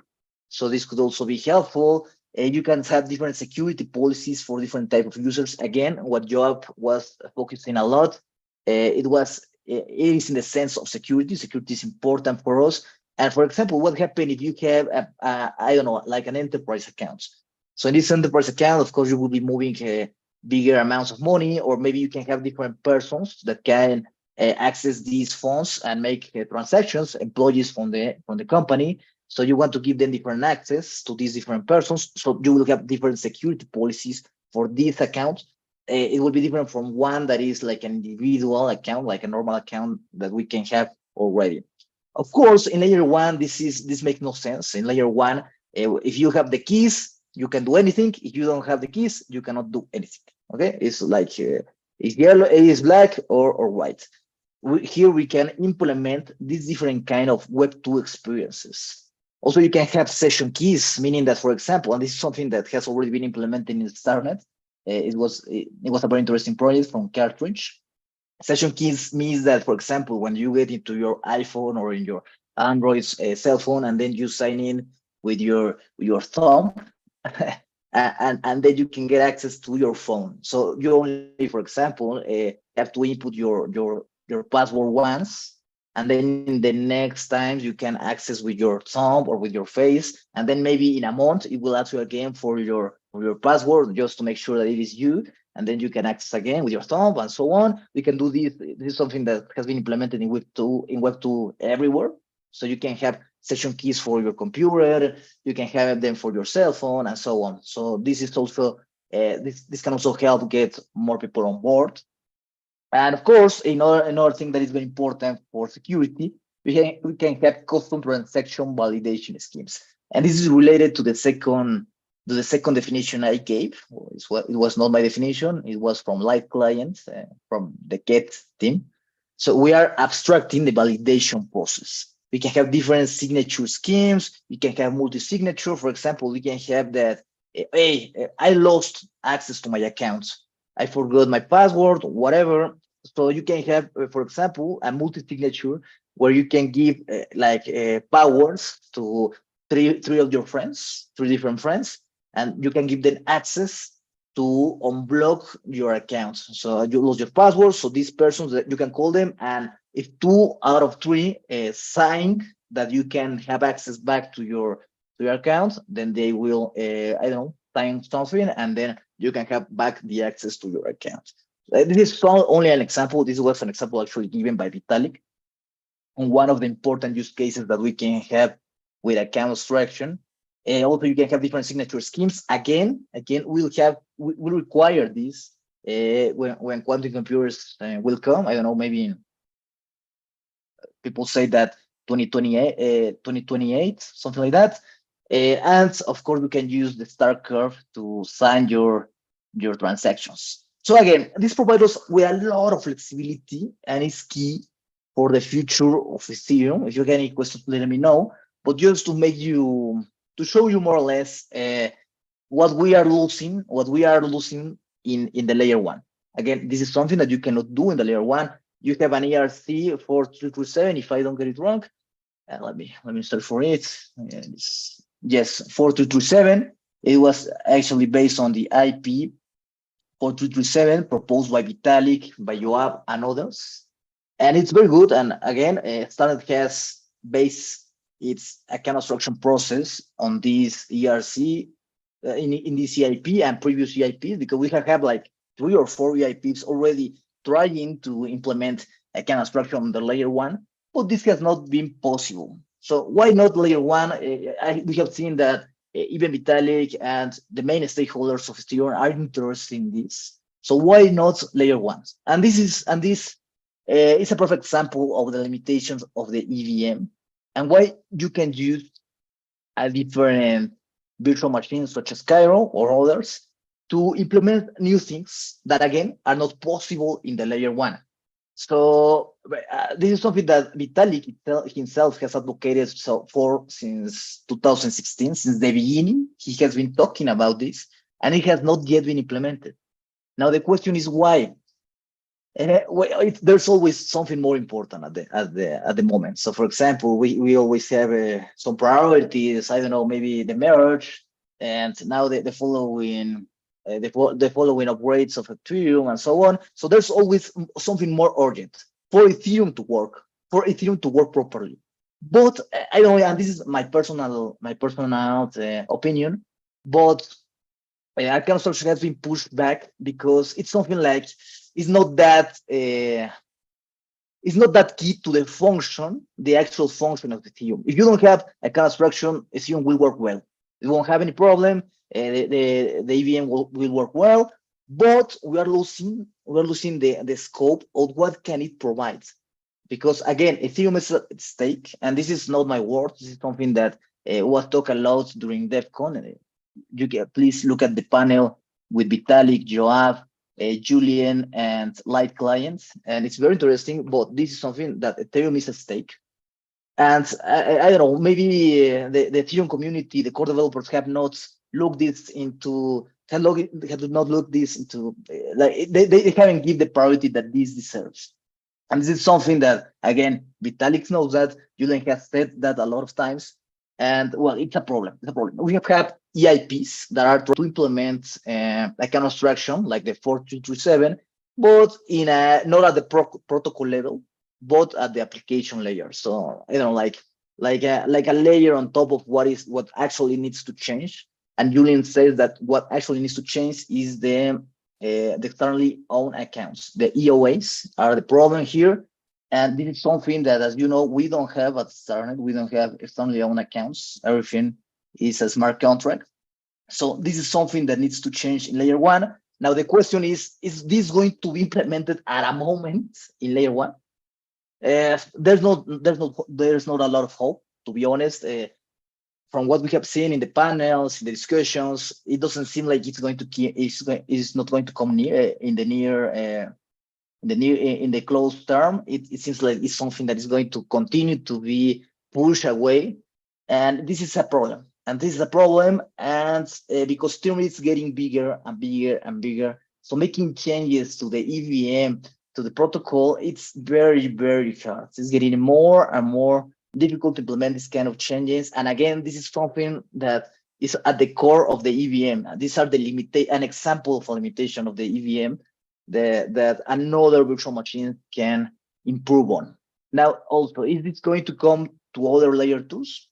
So this could also be helpful. You can have different security policies for different type of users. Again, what Joab was focusing a lot, it is in the sense of security. Security is important for us. And for example, what happens if you have I don't know, like an enterprise account? So in this enterprise account, of course, you will be moving bigger amounts of money, or maybe you can have different persons that can access these funds and make transactions, employees from the company. So you want to give them different access to these different persons. So you will have different security policies for these accounts. It will be different from one that is like an individual account, like a normal account that we can have already. Of course, in layer one, this makes no sense. In layer one, if you have the keys, you can do anything. If you don't have the keys, you cannot do anything. Okay, it's like it's yellow, it is black or white. Here we can implement these different kind of Web 2 experiences. Also, you can have session keys, meaning that, for example, and this is something that has already been implemented in StarkNet. It was a very interesting project from Cartridge. Session keys means that, for example, when you get into your iPhone or in your Android cell phone, and then you sign in with your thumb, and then you can get access to your phone. So you only, for example, have to input your password once, and then in the next times you can access with your thumb or with your face, and then maybe in a month it will ask you again for your password just to make sure that it is you, and then you can access again with your thumb and so on. We can do this. This is something that has been implemented in Web2 everywhere. So you can have session keys for your computer, you can have them for your cell phone, and so on. So this is also this can also help get more people on board. And of course, another thing that is very important for security, we can have custom transaction validation schemes, and this is related to the second definition I gave. It was not my definition; it was from Light Clients, from the Get team. So we are abstracting the validation process. We can have different signature schemes. We can have multi-signature. For example, we can have that, hey, I lost access to my account. I forgot my password, whatever. So you can have, for example, a multi-signature where you can give powers to three of your friends, three different friends, and you can give them access to unblock your account. So you lose your password. So these persons that you can call them, and if 2 out of 3 sign that you can have access back to your account, then they will I don't know, sign something, and then you can have back the access to your account. This is only an example. This was an example actually given by Vitalik on one of the important use cases that we can have with account abstraction. Also, you can have different signature schemes. Again, we'll require this when quantum computers will come. I don't know, maybe people say that 2028, something like that. And of course, we can use the star curve to sign your transactions. So again, this provides us with a lot of flexibility and is key for the future of Ethereum. If you have any questions, let me know. But just to show you more or less what we are losing in the layer 1. Again, this is something that you cannot do in the layer 1. You have an ERC 4337, if I don't get it wrong. Let me search for it. Yes, 4337. It was actually based on the IP 4337 proposed by Vitalik, by Yoav, and others. And it's very good. And again, StarkNet has based its account abstraction process on this ERC, in this EIP and previous EIPs, because we have like 3 or 4 EIPs already trying to implement account abstraction on the layer 1, but this has not been possible. So why not layer 1? We have seen that even Vitalik and the main stakeholders of Ethereum are interested in this. So why not layer 1? And this is a perfect example of the limitations of the EVM and why you can use a different virtual machines such as Cairo or others to implement new things that again are not possible in the layer 1. So this is something that Vitalik himself has advocated for since 2016, since the beginning. He has been talking about this, and it has not yet been implemented. Now the question is why. There's always something more important at the moment. So, for example, we always have some priorities. I don't know, maybe the merge, and now the following. The following upgrades of Ethereum and so on. So there's always something more urgent for Ethereum to work properly. But I don't know, and this is my personal opinion, but account abstraction has been pushed back because it's something like it's not that key to the function, the actual function of Ethereum. If you don't have account abstraction, Ethereum will work well. You won't have any problem. The EVM will work well, but we are losing the scope of what can it provide, because again, Ethereum is at stake, and this is not my word. This is something that was talked a lot during DevCon. You can please look at the panel with Vitalik, Yoav, Julian, and Light Clients, and it's very interesting. But this is something that Ethereum is at stake. And I don't know, maybe the Ethereum community, the core developers have not looked this into, have not looked this into, like they haven't given the priority that this deserves. And this is something that, again, Vitalik knows that, Julian has said that a lot of times, and well, it's a problem. We have had EIPs that are trying to implement account abstraction like the 4237, but not at the protocol level, but at the application layer. So you know, like a layer on top of what actually needs to change. And Julian says that what actually needs to change is the externally owned accounts. The EOAs are the problem here. And this is something that, as you know, we don't have at StarkNet. We don't have externally owned accounts. Everything is a smart contract. So this is something that needs to change in layer one. Now the question is this going to be implemented at a moment in layer one? There's not a lot of hope, to be honest. From what we have seen in the panels, in the discussions, it doesn't seem like it's not going to come near in the close term. It seems like it's something that is going to continue to be pushed away, and this is a problem. And this is a problem, and because Steam is getting bigger and bigger and bigger, so making changes to the EVM, to the protocol, it's very, very hard. It's getting more and more difficult to implement this kind of changes. And again, this is something that is at the core of the EVM. These are an example of a limitation of the EVM that another virtual machine can improve on. Now, also, is this going to come to other layer twos?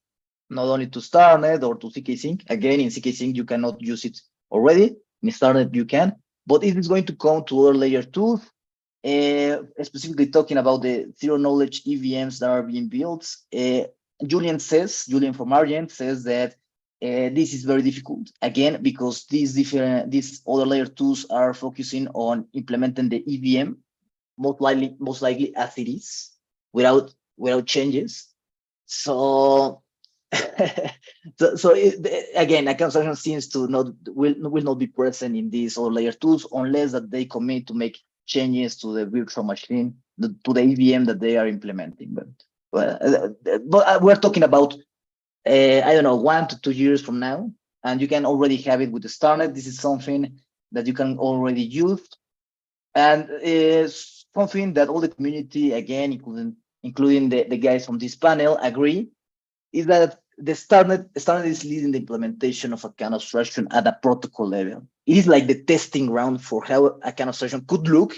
Not only to StarkNet or to zk-Sync. Again, in zk-Sync, you cannot use it already. In StarkNet, you can. But is this going to come to other layer twos? Specifically talking about the zero knowledge EVMs that are being built, Julian from Argent says that this is very difficult, again, because these other layer twos are focusing on implementing the EVM most likely as it is, without changes. So again, account abstraction seems to will not be present in these other layer twos unless that they commit to make changes to the virtual machine, to the EVM that they are implementing. But we're talking about, I don't know, 1 to 2 years from now, and you can already have it with the StarkNet. This is something that you can already use, and is something that all the community, again, including the guys from this panel, agree, is that the StarkNet is leading the implementation of account abstraction at a protocol level. It is like the testing ground for how account abstraction could look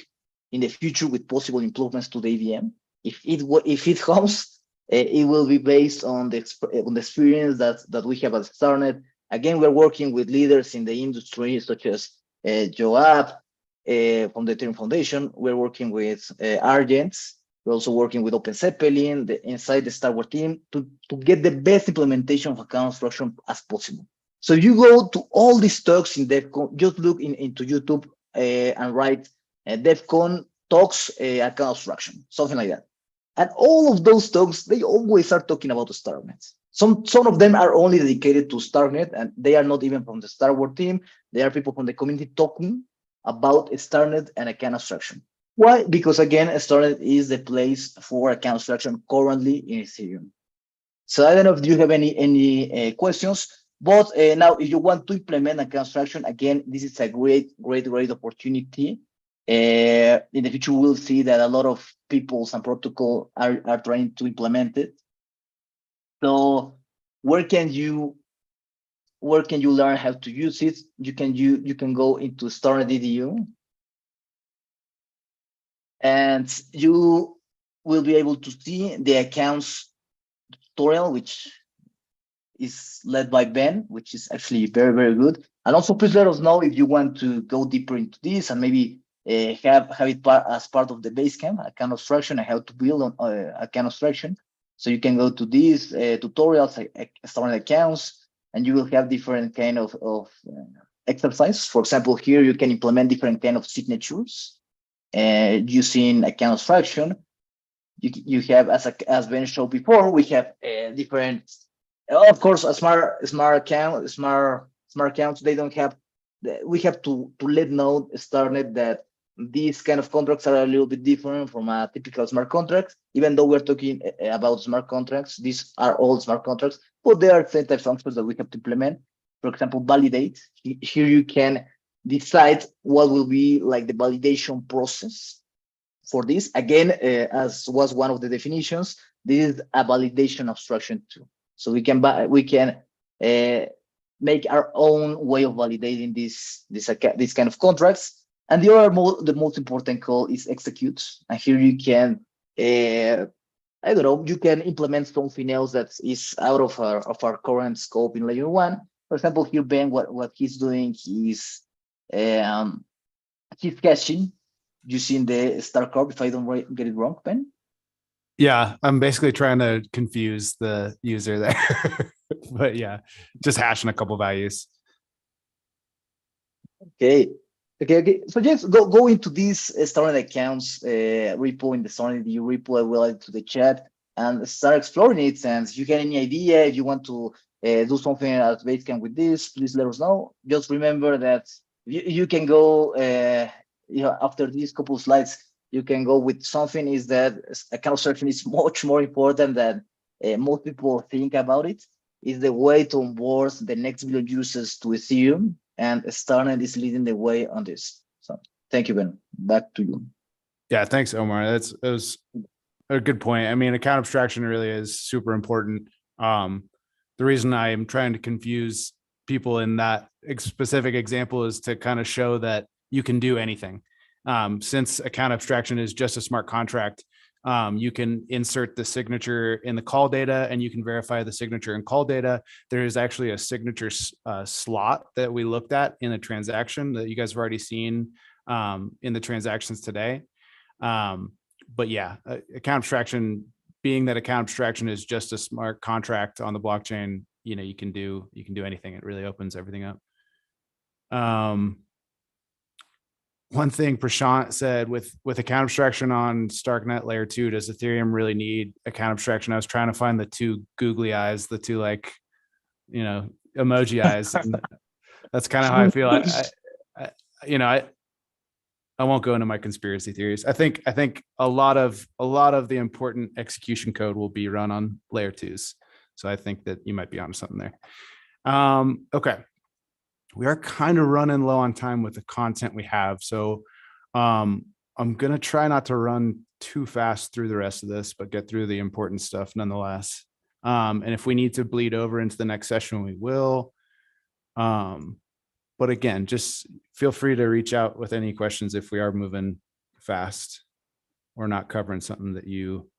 in the future with possible improvements to the EVM. If it comes, it will be based on the experience that we have at StarkNet. Again, we're working with leaders in the industry such as Joab from the Ethereum Foundation. We're working with Argents. We're also working with Open Zeppelin inside the StarkNet team to get the best implementation of account abstraction as possible. So if you go to all these talks in DevCon, just look into YouTube and write DevCon talks account abstraction, something like that. And all of those talks, they always are talking about the StarkNet. Some of them are only dedicated to StarkNet, and they are not even from the StarkNet team. They are people from the community talking about StarkNet and account abstraction. Why? Because again, StarkNet is the place for account abstraction currently in Ethereum. So I don't know if you have any questions, but now if you want to implement account abstraction, again, this is a great opportunity. In the future, we'll see that a lot of people and protocol are trying to implement it. So where can you learn how to use it? You can go into StarkNet.edu, and you will be able to see the accounts tutorial, which is led by Ben, which is actually very good. And also, please let us know if you want to go deeper into this and maybe have it as part of the Basecamp account abstraction and how to build on account abstraction. So you can go to these tutorials, StarkNet accounts, and you will have different kind of exercise. For example, here you can implement different kind of signatures using account abstraction. You have, as Ben showed before, we have different, of course, a smart accounts. They don't have. We have to let know StarkNet that these kind of contracts are a little bit different from a typical smart contract. Even though we're talking about smart contracts, these are all smart contracts, but there are certain functions that we have to implement. For example, validate. Here you can decide what will be like the validation process for this. Again, as was one of the definitions, this is a validation abstraction too. So we can make our own way of validating this kind of contracts. And the most important call is execute. And here you can I don't know, you can implement something else that is out of our current scope in layer one. For example, here Ben, what he's doing is he's caching using the StarkNet. If I don't get it wrong, Ben. Yeah, I'm basically trying to confuse the user there, but yeah, just hashing a couple values. Okay. So just go into this StarkNet accounts repo in the StarkNet repo. I will add to the chat and start exploring it. And if you get any idea, if you want to do something at Basecamp with this, please let us know. Just remember that you can go, after these couple of slides, you can go with something is that account abstraction is much more important than most people think about it. Is the way to onboard the next billion users to Ethereum, and StarkNet is leading the way on this. So thank you, Ben. Back to you. Yeah, thanks, Omar. That was a good point. I mean, account abstraction really is super important. The reason I am trying to confuse people in that specific example is to kind of show that you can do anything. Since account abstraction is just a smart contract, you can insert the signature in the call data and you can verify the signature in call data. There is actually a signature slot that we looked at in a transaction that you guys have already seen in the transactions today. But yeah, account abstraction, being that account abstraction is just a smart contract on the blockchain, you can do anything. It really opens everything up. One thing Prashant said with account abstraction on StarkNet layer 2, does Ethereum really need account abstraction? I was trying to find the two googly eyes, the two emoji eyes. And that's kind of how I feel. I won't go into my conspiracy theories. I think a lot of the important execution code will be run on layer 2s. So I think that you might be onto something there. Okay. We are kind of running low on time with the content we have. So I'm going to try not to run too fast through the rest of this, but get through the important stuff nonetheless. And if we need to bleed over into the next session, we will. But again, just feel free to reach out with any questions if we are moving fast or not covering something that you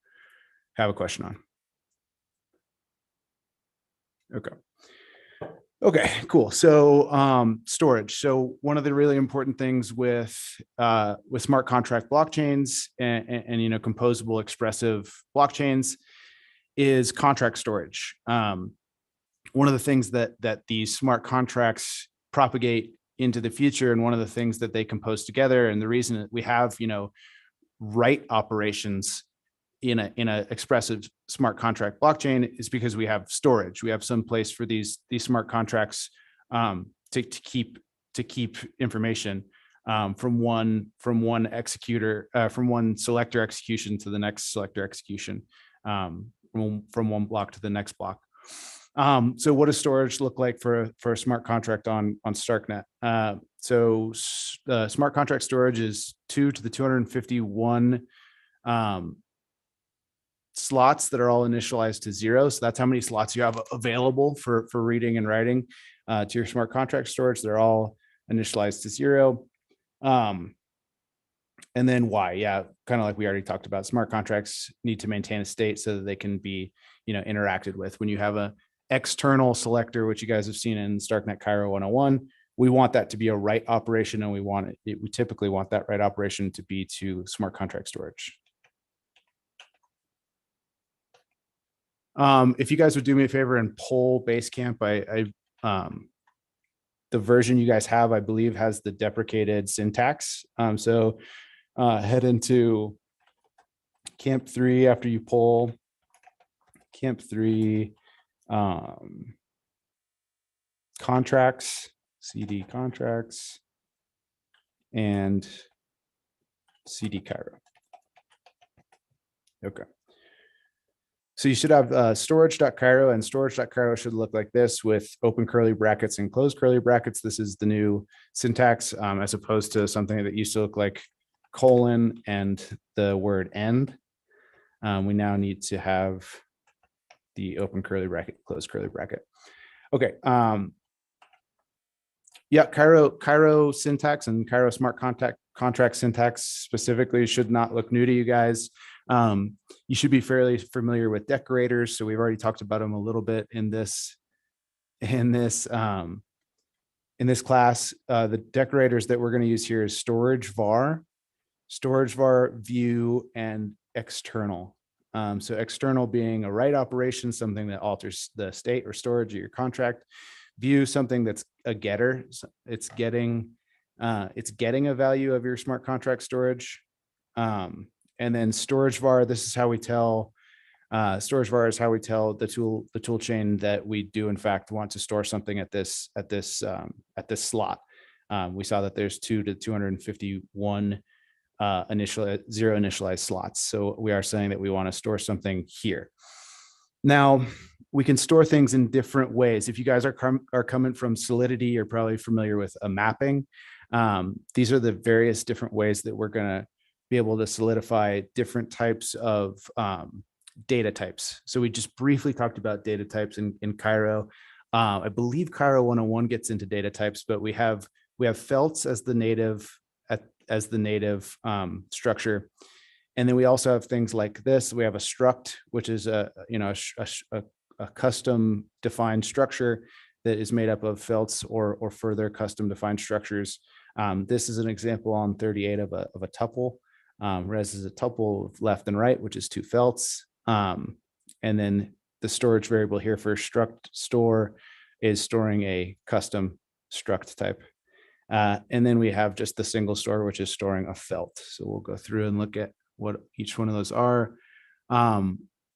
have a question on. Okay, cool. So storage. So one of the really important things with smart contract blockchains and composable expressive blockchains is contract storage. One of the things that these smart contracts propagate into the future, and one of the things that they compose together, and the reason that we have write operations in a expressive smart contract blockchain is because we have storage. We have some place for these smart contracts to keep information from one executor, from one selector execution to the next selector execution, from one block to the next block. So what does storage look like for a smart contract on StarkNet? So smart contract storage is 2 to the 251 slots that are all initialized to 0. So that's how many slots you have available for reading and writing to your smart contract storage. They're all initialized to 0. And then why? Yeah, kind of like we already talked about, smart contracts need to maintain a state so that they can be, interacted with. When you have a external selector, which you guys have seen in StarkNet Cairo 101, we want that to be a write operation, and we typically want that write operation to be to smart contract storage. If you guys would do me a favor and poll Basecamp, the version you guys have, I believe, has the deprecated syntax. So head into Camp 3 after you poll Camp 3 contracts, CD contracts, and CD Cairo. Okay. So you should have storage.cairo, and storage.cairo should look like this with open curly brackets and closed curly brackets. This is the new syntax as opposed to something that used to look like colon and the word end. We now need to have the open curly bracket, closed curly bracket. Okay. Yeah, Cairo syntax and Cairo smart contract syntax specifically should not look new to you guys. You should be fairly familiar with decorators. So we've already talked about them a little bit in this class. The decorators that we're going to use here is storage var, view, and external. So external being a write operation, something that alters the state or storage of your contract. View, something that's a getter. It's getting a value of your smart contract storage. And then storage var, this is how we tell storage var is how we tell the tool chain that we do in fact want to store something at this slot. We saw that there's 2 to 251 zero initialized slots. So we are saying that we want to store something here. Now we can store things in different ways. If you guys are coming from Solidity, you're probably familiar with a mapping. These are the various different ways that we're going to be able to solidify different types of data types. So we just briefly talked about data types in Cairo. I believe Cairo 101 gets into data types, but we have felts as the native structure. And then we also have things like this. We have a struct, which is a custom defined structure that is made up of felts or further custom defined structures. This is an example on 38 of a tuple. Res is a tuple of left and right, which is 2 felts. And then the storage variable here for struct store is storing a custom struct type. And then we have just the single store, which is storing a felt. So we'll go through and look at what each one of those are.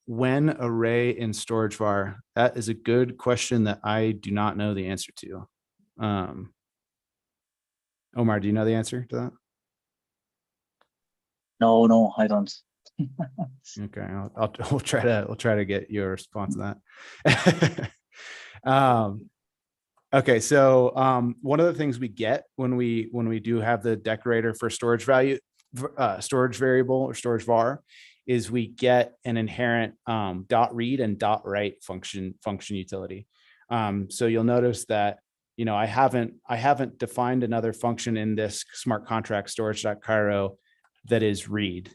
When array in storage var, that is a good question that I do not know the answer to. Omar, do you know the answer to that? No, I don't. Okay, we'll try to get your response to that. Okay, so one of the things we get when we do have the decorator for storage variable or storage var is we get an inherent .read and .write function utility. So you'll notice that I haven't defined another function in this smart contract storage.cairo that is read.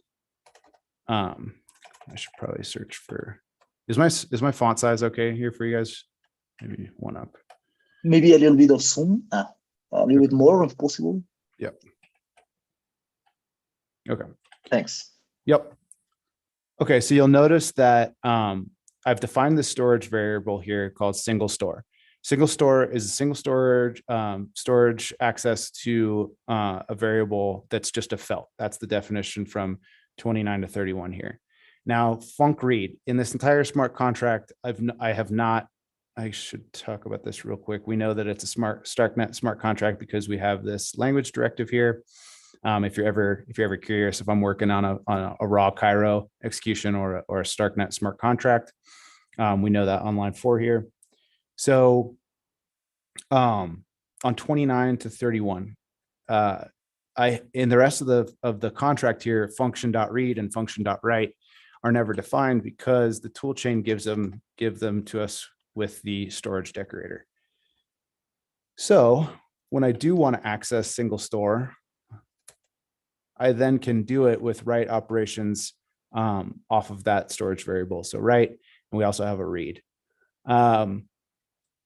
I should probably search for, is my font size okay here for you guys? Maybe one up. Maybe a little bit of zoom, a little bit more if possible. Yep. Okay. Thanks. Yep. Okay, so you'll notice that I've defined the storage variable here called single store. Single store is a single storage access to a variable that's just a felt. That's the definition from 29 to 31 here. Now, func read in this entire smart contract, I should talk about this real quick. We know that it's a StarkNet smart contract because we have this language directive here. If you're ever curious, if I'm working on a raw Cairo execution or a StarkNet smart contract, we know that on line 4 here. So on 29 to 31, in the rest of the contract here, function.read and function.write are never defined because the toolchain give them to us with the storage decorator. So when I do want to access single store, I then can do it with write operations off of that storage variable. So write, and we also have a read.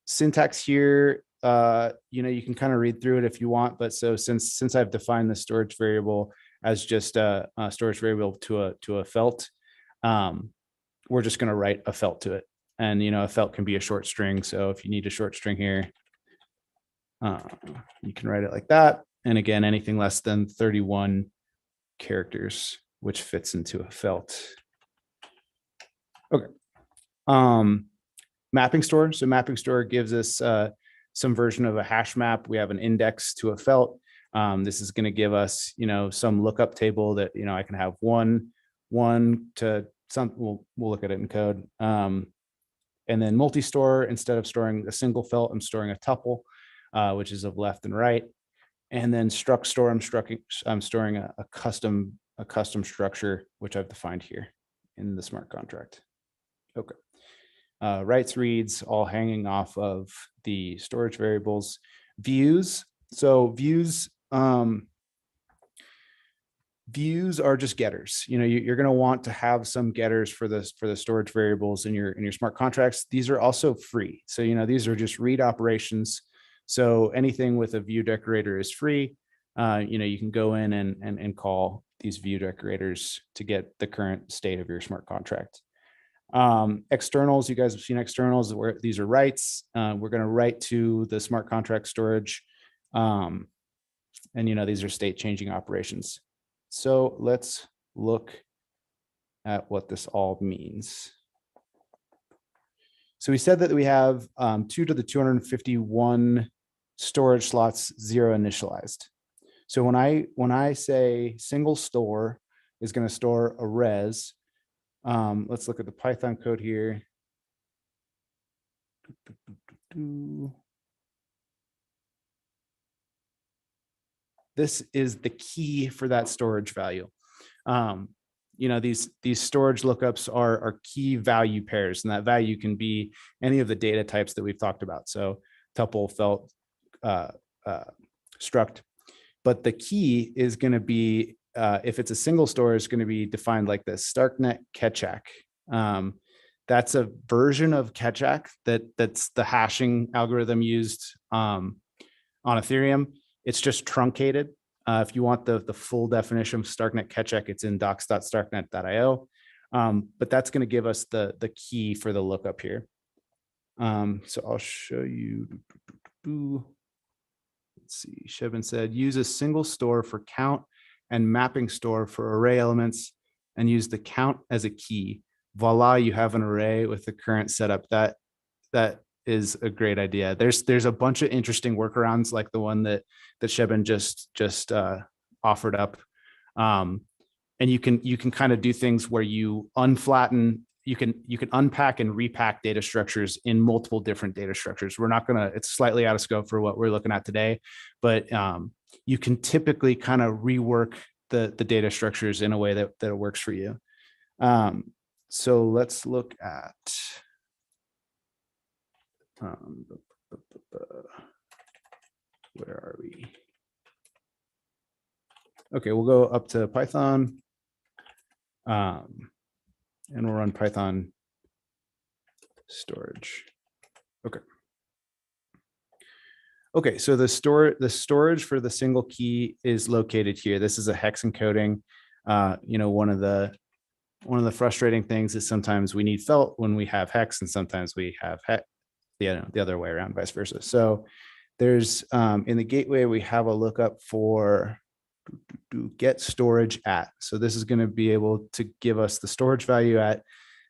Syntax here, you can kind of read through it if you want, but so since I've defined the storage variable as just a storage variable to a felt, we're just going to write a felt to it. And, a felt can be a short string. So if you need a short string here, you can write it like that. And again, anything less than 31 characters, which fits into a felt. Okay. Mapping store. So mapping store gives us some version of a hash map. We have an index to a felt. This is going to give us, some lookup table that, I can have one to some, we'll look at it in code. And then multi-store, instead of storing a single felt, I'm storing a tuple, which is of left and right. And then struct store, I'm storing a custom structure, which I've defined here in the smart contract. Okay. Writes, reads, all hanging off of the storage variables. Views. So views views are just getters. You're going to want to have some getters for the storage variables in your smart contracts. These are also free. So, these are just read operations. So anything with a view decorator is free. You can go in and call these view decorators to get the current state of your smart contract. Externals, you guys have seen externals where these are writes. We're going to write to the smart contract storage. And these are state changing operations. So let's look at what this all means. So we said that we have 2 to the 251 storage slots, 0 initialized. So when I say single store is going to store a res, let's look at the Python code here. This is the key for that storage value. These storage lookups are key value pairs, and that value can be any of the data types that we've talked about. So tuple, felt, struct. But the key is going to be, if it's a single store, it's going to be defined like this: StarkNet Ketchak. That's a version of Ketchak that's the hashing algorithm used on Ethereum. It's just truncated. If you want the full definition of StarkNet Ketchak, it's in docs.starknet.io. But that's going to give us the key for the lookup here. So I'll show you. Let's see. Shevin said, use a single store for count and mapping store for array elements, and use the count as a key. Voila, you have an array with the current setup. That is a great idea. There's a bunch of interesting workarounds like the one that Shevin just offered up. And you can kind of do things where you unflatten, you can unpack and repack data structures in multiple different data structures. It's slightly out of scope for what we're looking at today, but you can typically kind of rework the data structures in a way that works for you. So let's look at where are we? Okay, we'll go up to Python, and we'll run Python storage. Okay, so the storage for the single key is located here. This is a hex encoding. One of the frustrating things is sometimes we need felt when we have hex, and sometimes we have hex, the other way around, vice versa. So there's in the gateway, we have a lookup for get storage at. So this is going to be able to give us the storage value at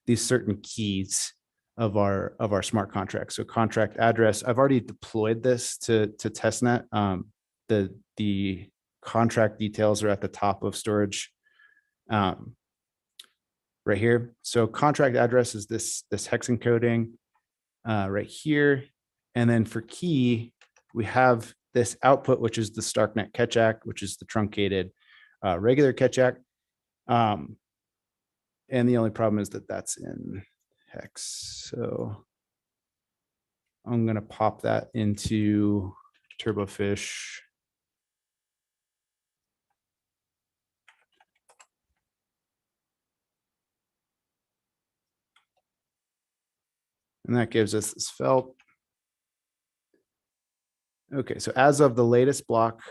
these certain keys of our smart contract. So contract address, I've already deployed this to testnet. The contract details are at the top of storage right here. So contract address is this hex encoding right here. And then for key, we have this output, which is the StarkNet Ketchak, which is the truncated regular Ketchak. And the only problem is that that's in hex. So I'm going to pop that into Turbofish. And that gives us this felt. Okay, so as of the latest block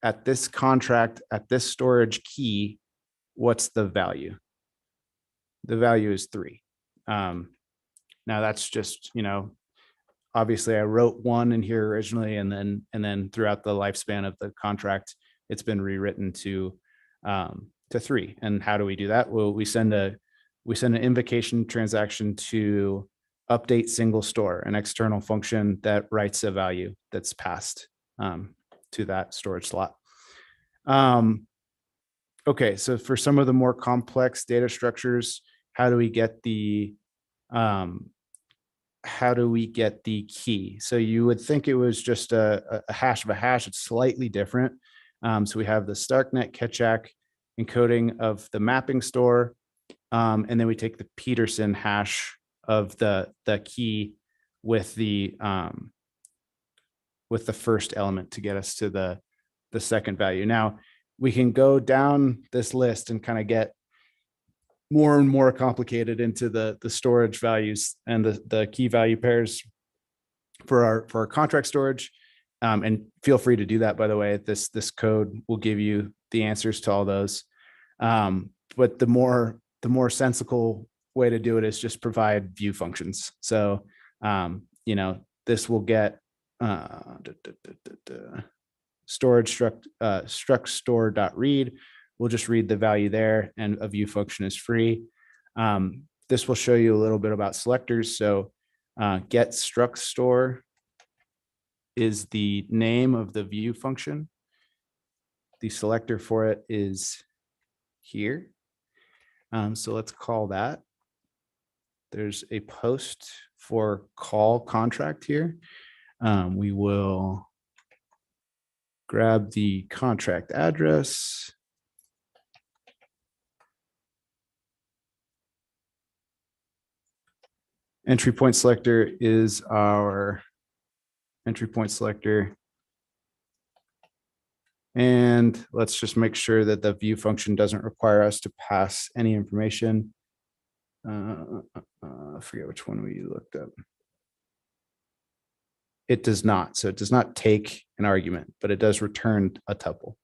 at this contract, at this storage key, what's the value? The value is 3. Now that's just, obviously I wrote 1 in here originally, and then throughout the lifespan of the contract, it's been rewritten to 3. And how do we do that? Well, we send an invocation transaction to update single store, an external function that writes a value that's passed to that storage slot. Okay, so for some of the more complex data structures, how do we get the key? So you would think it was just a hash of a hash. It's slightly different. So we have the StarkNet Ketchak encoding of the mapping store, and then we take the Peterson hash of the key with the first element to get us to the second value. Now, we can go down this list and kind of get more and more complicated into the storage values and the key value pairs for our contract storage. And feel free to do that, by the way. This code will give you the answers to all those. But the more sensible way to do it is just provide view functions. So, this will get storage struct store.read. We'll just read the value there, and a view function is free. This will show you a little bit about selectors. So get struct store is the name of the view function. The selector for it is here. So let's call that. There's a post for call contract here. We will grab the contract address. Entry point selector is our entry point selector. And let's just make sure that the view function doesn't require us to pass any information. I forget which one we looked up. It does not. So it does not take an argument, but it does return a tuple.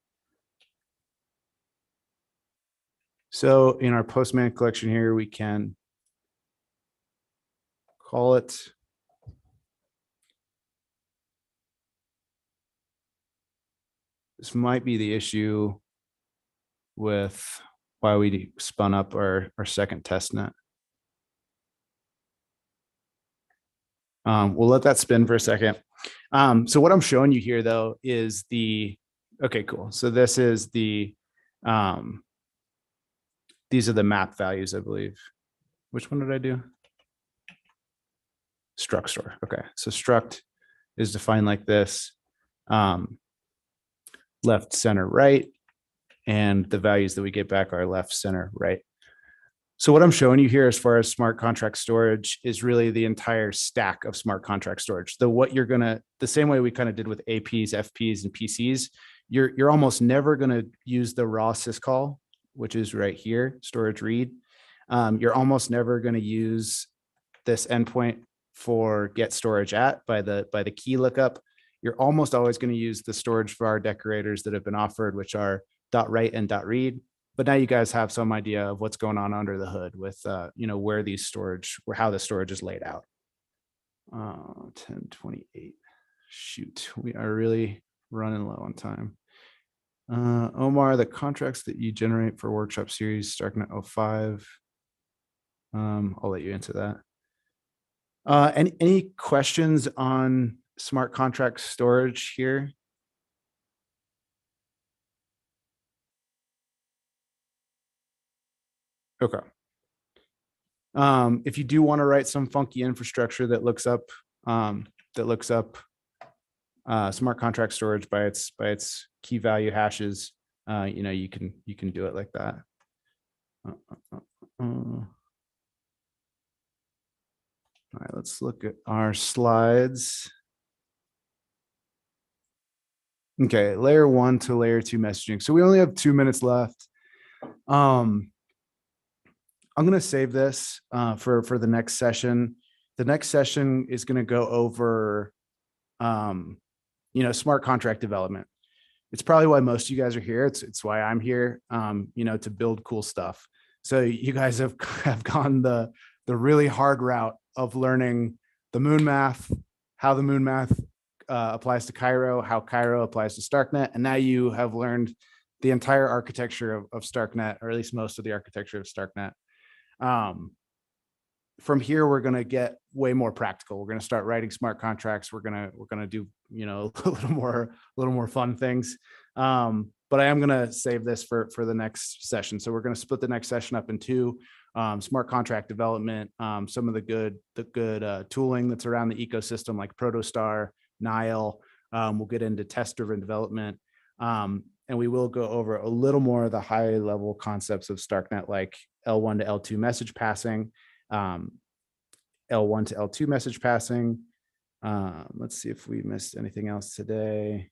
So in our Postman collection here, we can call it this might be the issue with why we spun up our second test net. We'll let that spin for a second. So what I'm showing you here, though, is okay, cool. So this is these are the map values, I believe. Which one did I do? Struct store. Okay, so struct is defined like this. Left, center, right. And the values that we get back are left, center, right. So what I'm showing you here as far as smart contract storage is really the entire stack of smart contract storage. The same way we kind of did with APs, FPs, and PCs, you're almost never going to use the raw syscall, which is right here, storage read. You're almost never going to use this endpoint for get storage at by the key lookup. You're almost always going to use the storage var decorators that have been offered, which are .write and .read. But now you guys have some idea of what's going on under the hood with, where these storage, or how the storage is laid out. 10:28. Shoot, we are really running low on time. Omar, the contracts that you generate for workshop series, StarkNet 05. I'll let you answer that. Any questions on smart contract storage here? Okay. If you do want to write some funky infrastructure that looks up smart contract storage by its key value hashes, you can do it like that. All right, let's look at our slides. Okay, layer 1 to layer 2 messaging. So we only have 2 minutes left. I'm going to save this for the next session. The next session is going to go over, smart contract development. It's probably why most of you guys are here. It's why I'm here, to build cool stuff. So you guys have gone the really hard route of learning the moon math, how the moon math applies to Cairo, how Cairo applies to StarkNet, and now you have learned the entire architecture of StarkNet, or at least most of the architecture of StarkNet. From here, we're going to get way more practical. We're going to start writing smart contracts. We're going to do, a little more fun things. But I am going to save this for the next session. So we're going to split the next session up in 2, smart contract development, some of the good tooling that's around the ecosystem like Protostar, Nile. We'll get into test-driven development. And we will go over a little more of the high level concepts of StarkNet, like L1 to L2 message passing, L1 to L2 message passing. Let's see if we missed anything else today.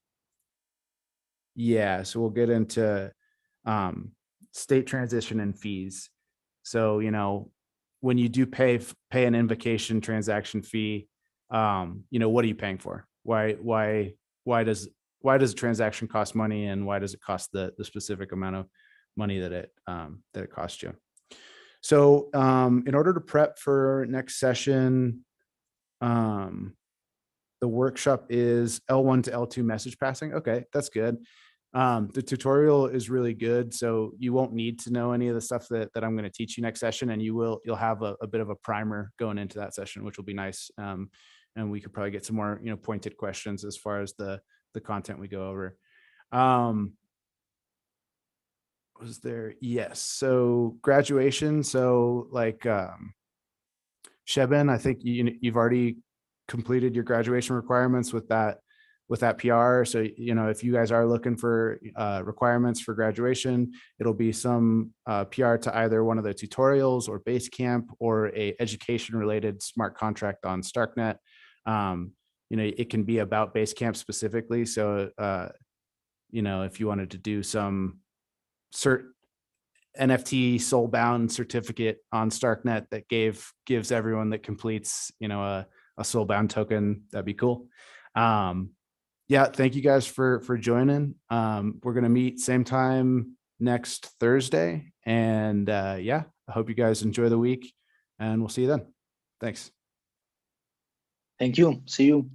Yeah, so we'll get into state transition and fees. So, when you do pay an invocation transaction fee, what are you paying for? Why does a transaction cost money, and why does it cost the specific amount of money that it costs you? So, in order to prep for next session, the workshop is L1 to L2 message passing. Okay, that's good. The tutorial is really good, so you won't need to know any of the stuff that I'm going to teach you next session, and you'll have a bit of a primer going into that session, which will be nice. And we could probably get some more pointed questions as far as the content we go over. Was there? Yes. So graduation. So like Sheben, I think you've already completed your graduation requirements with that PR. So, if you guys are looking for requirements for graduation, it'll be some PR to either one of the tutorials or Basecamp or a education related smart contract on StarkNet. It can be about Basecamp specifically. So, if you wanted to do some NFT soulbound certificate on StarkNet that gives everyone that completes, a soulbound token, that'd be cool. Yeah, thank you guys for joining. We're gonna meet same time next Thursday, and yeah, I hope you guys enjoy the week, and we'll see you then. Thanks. Thank you. See you.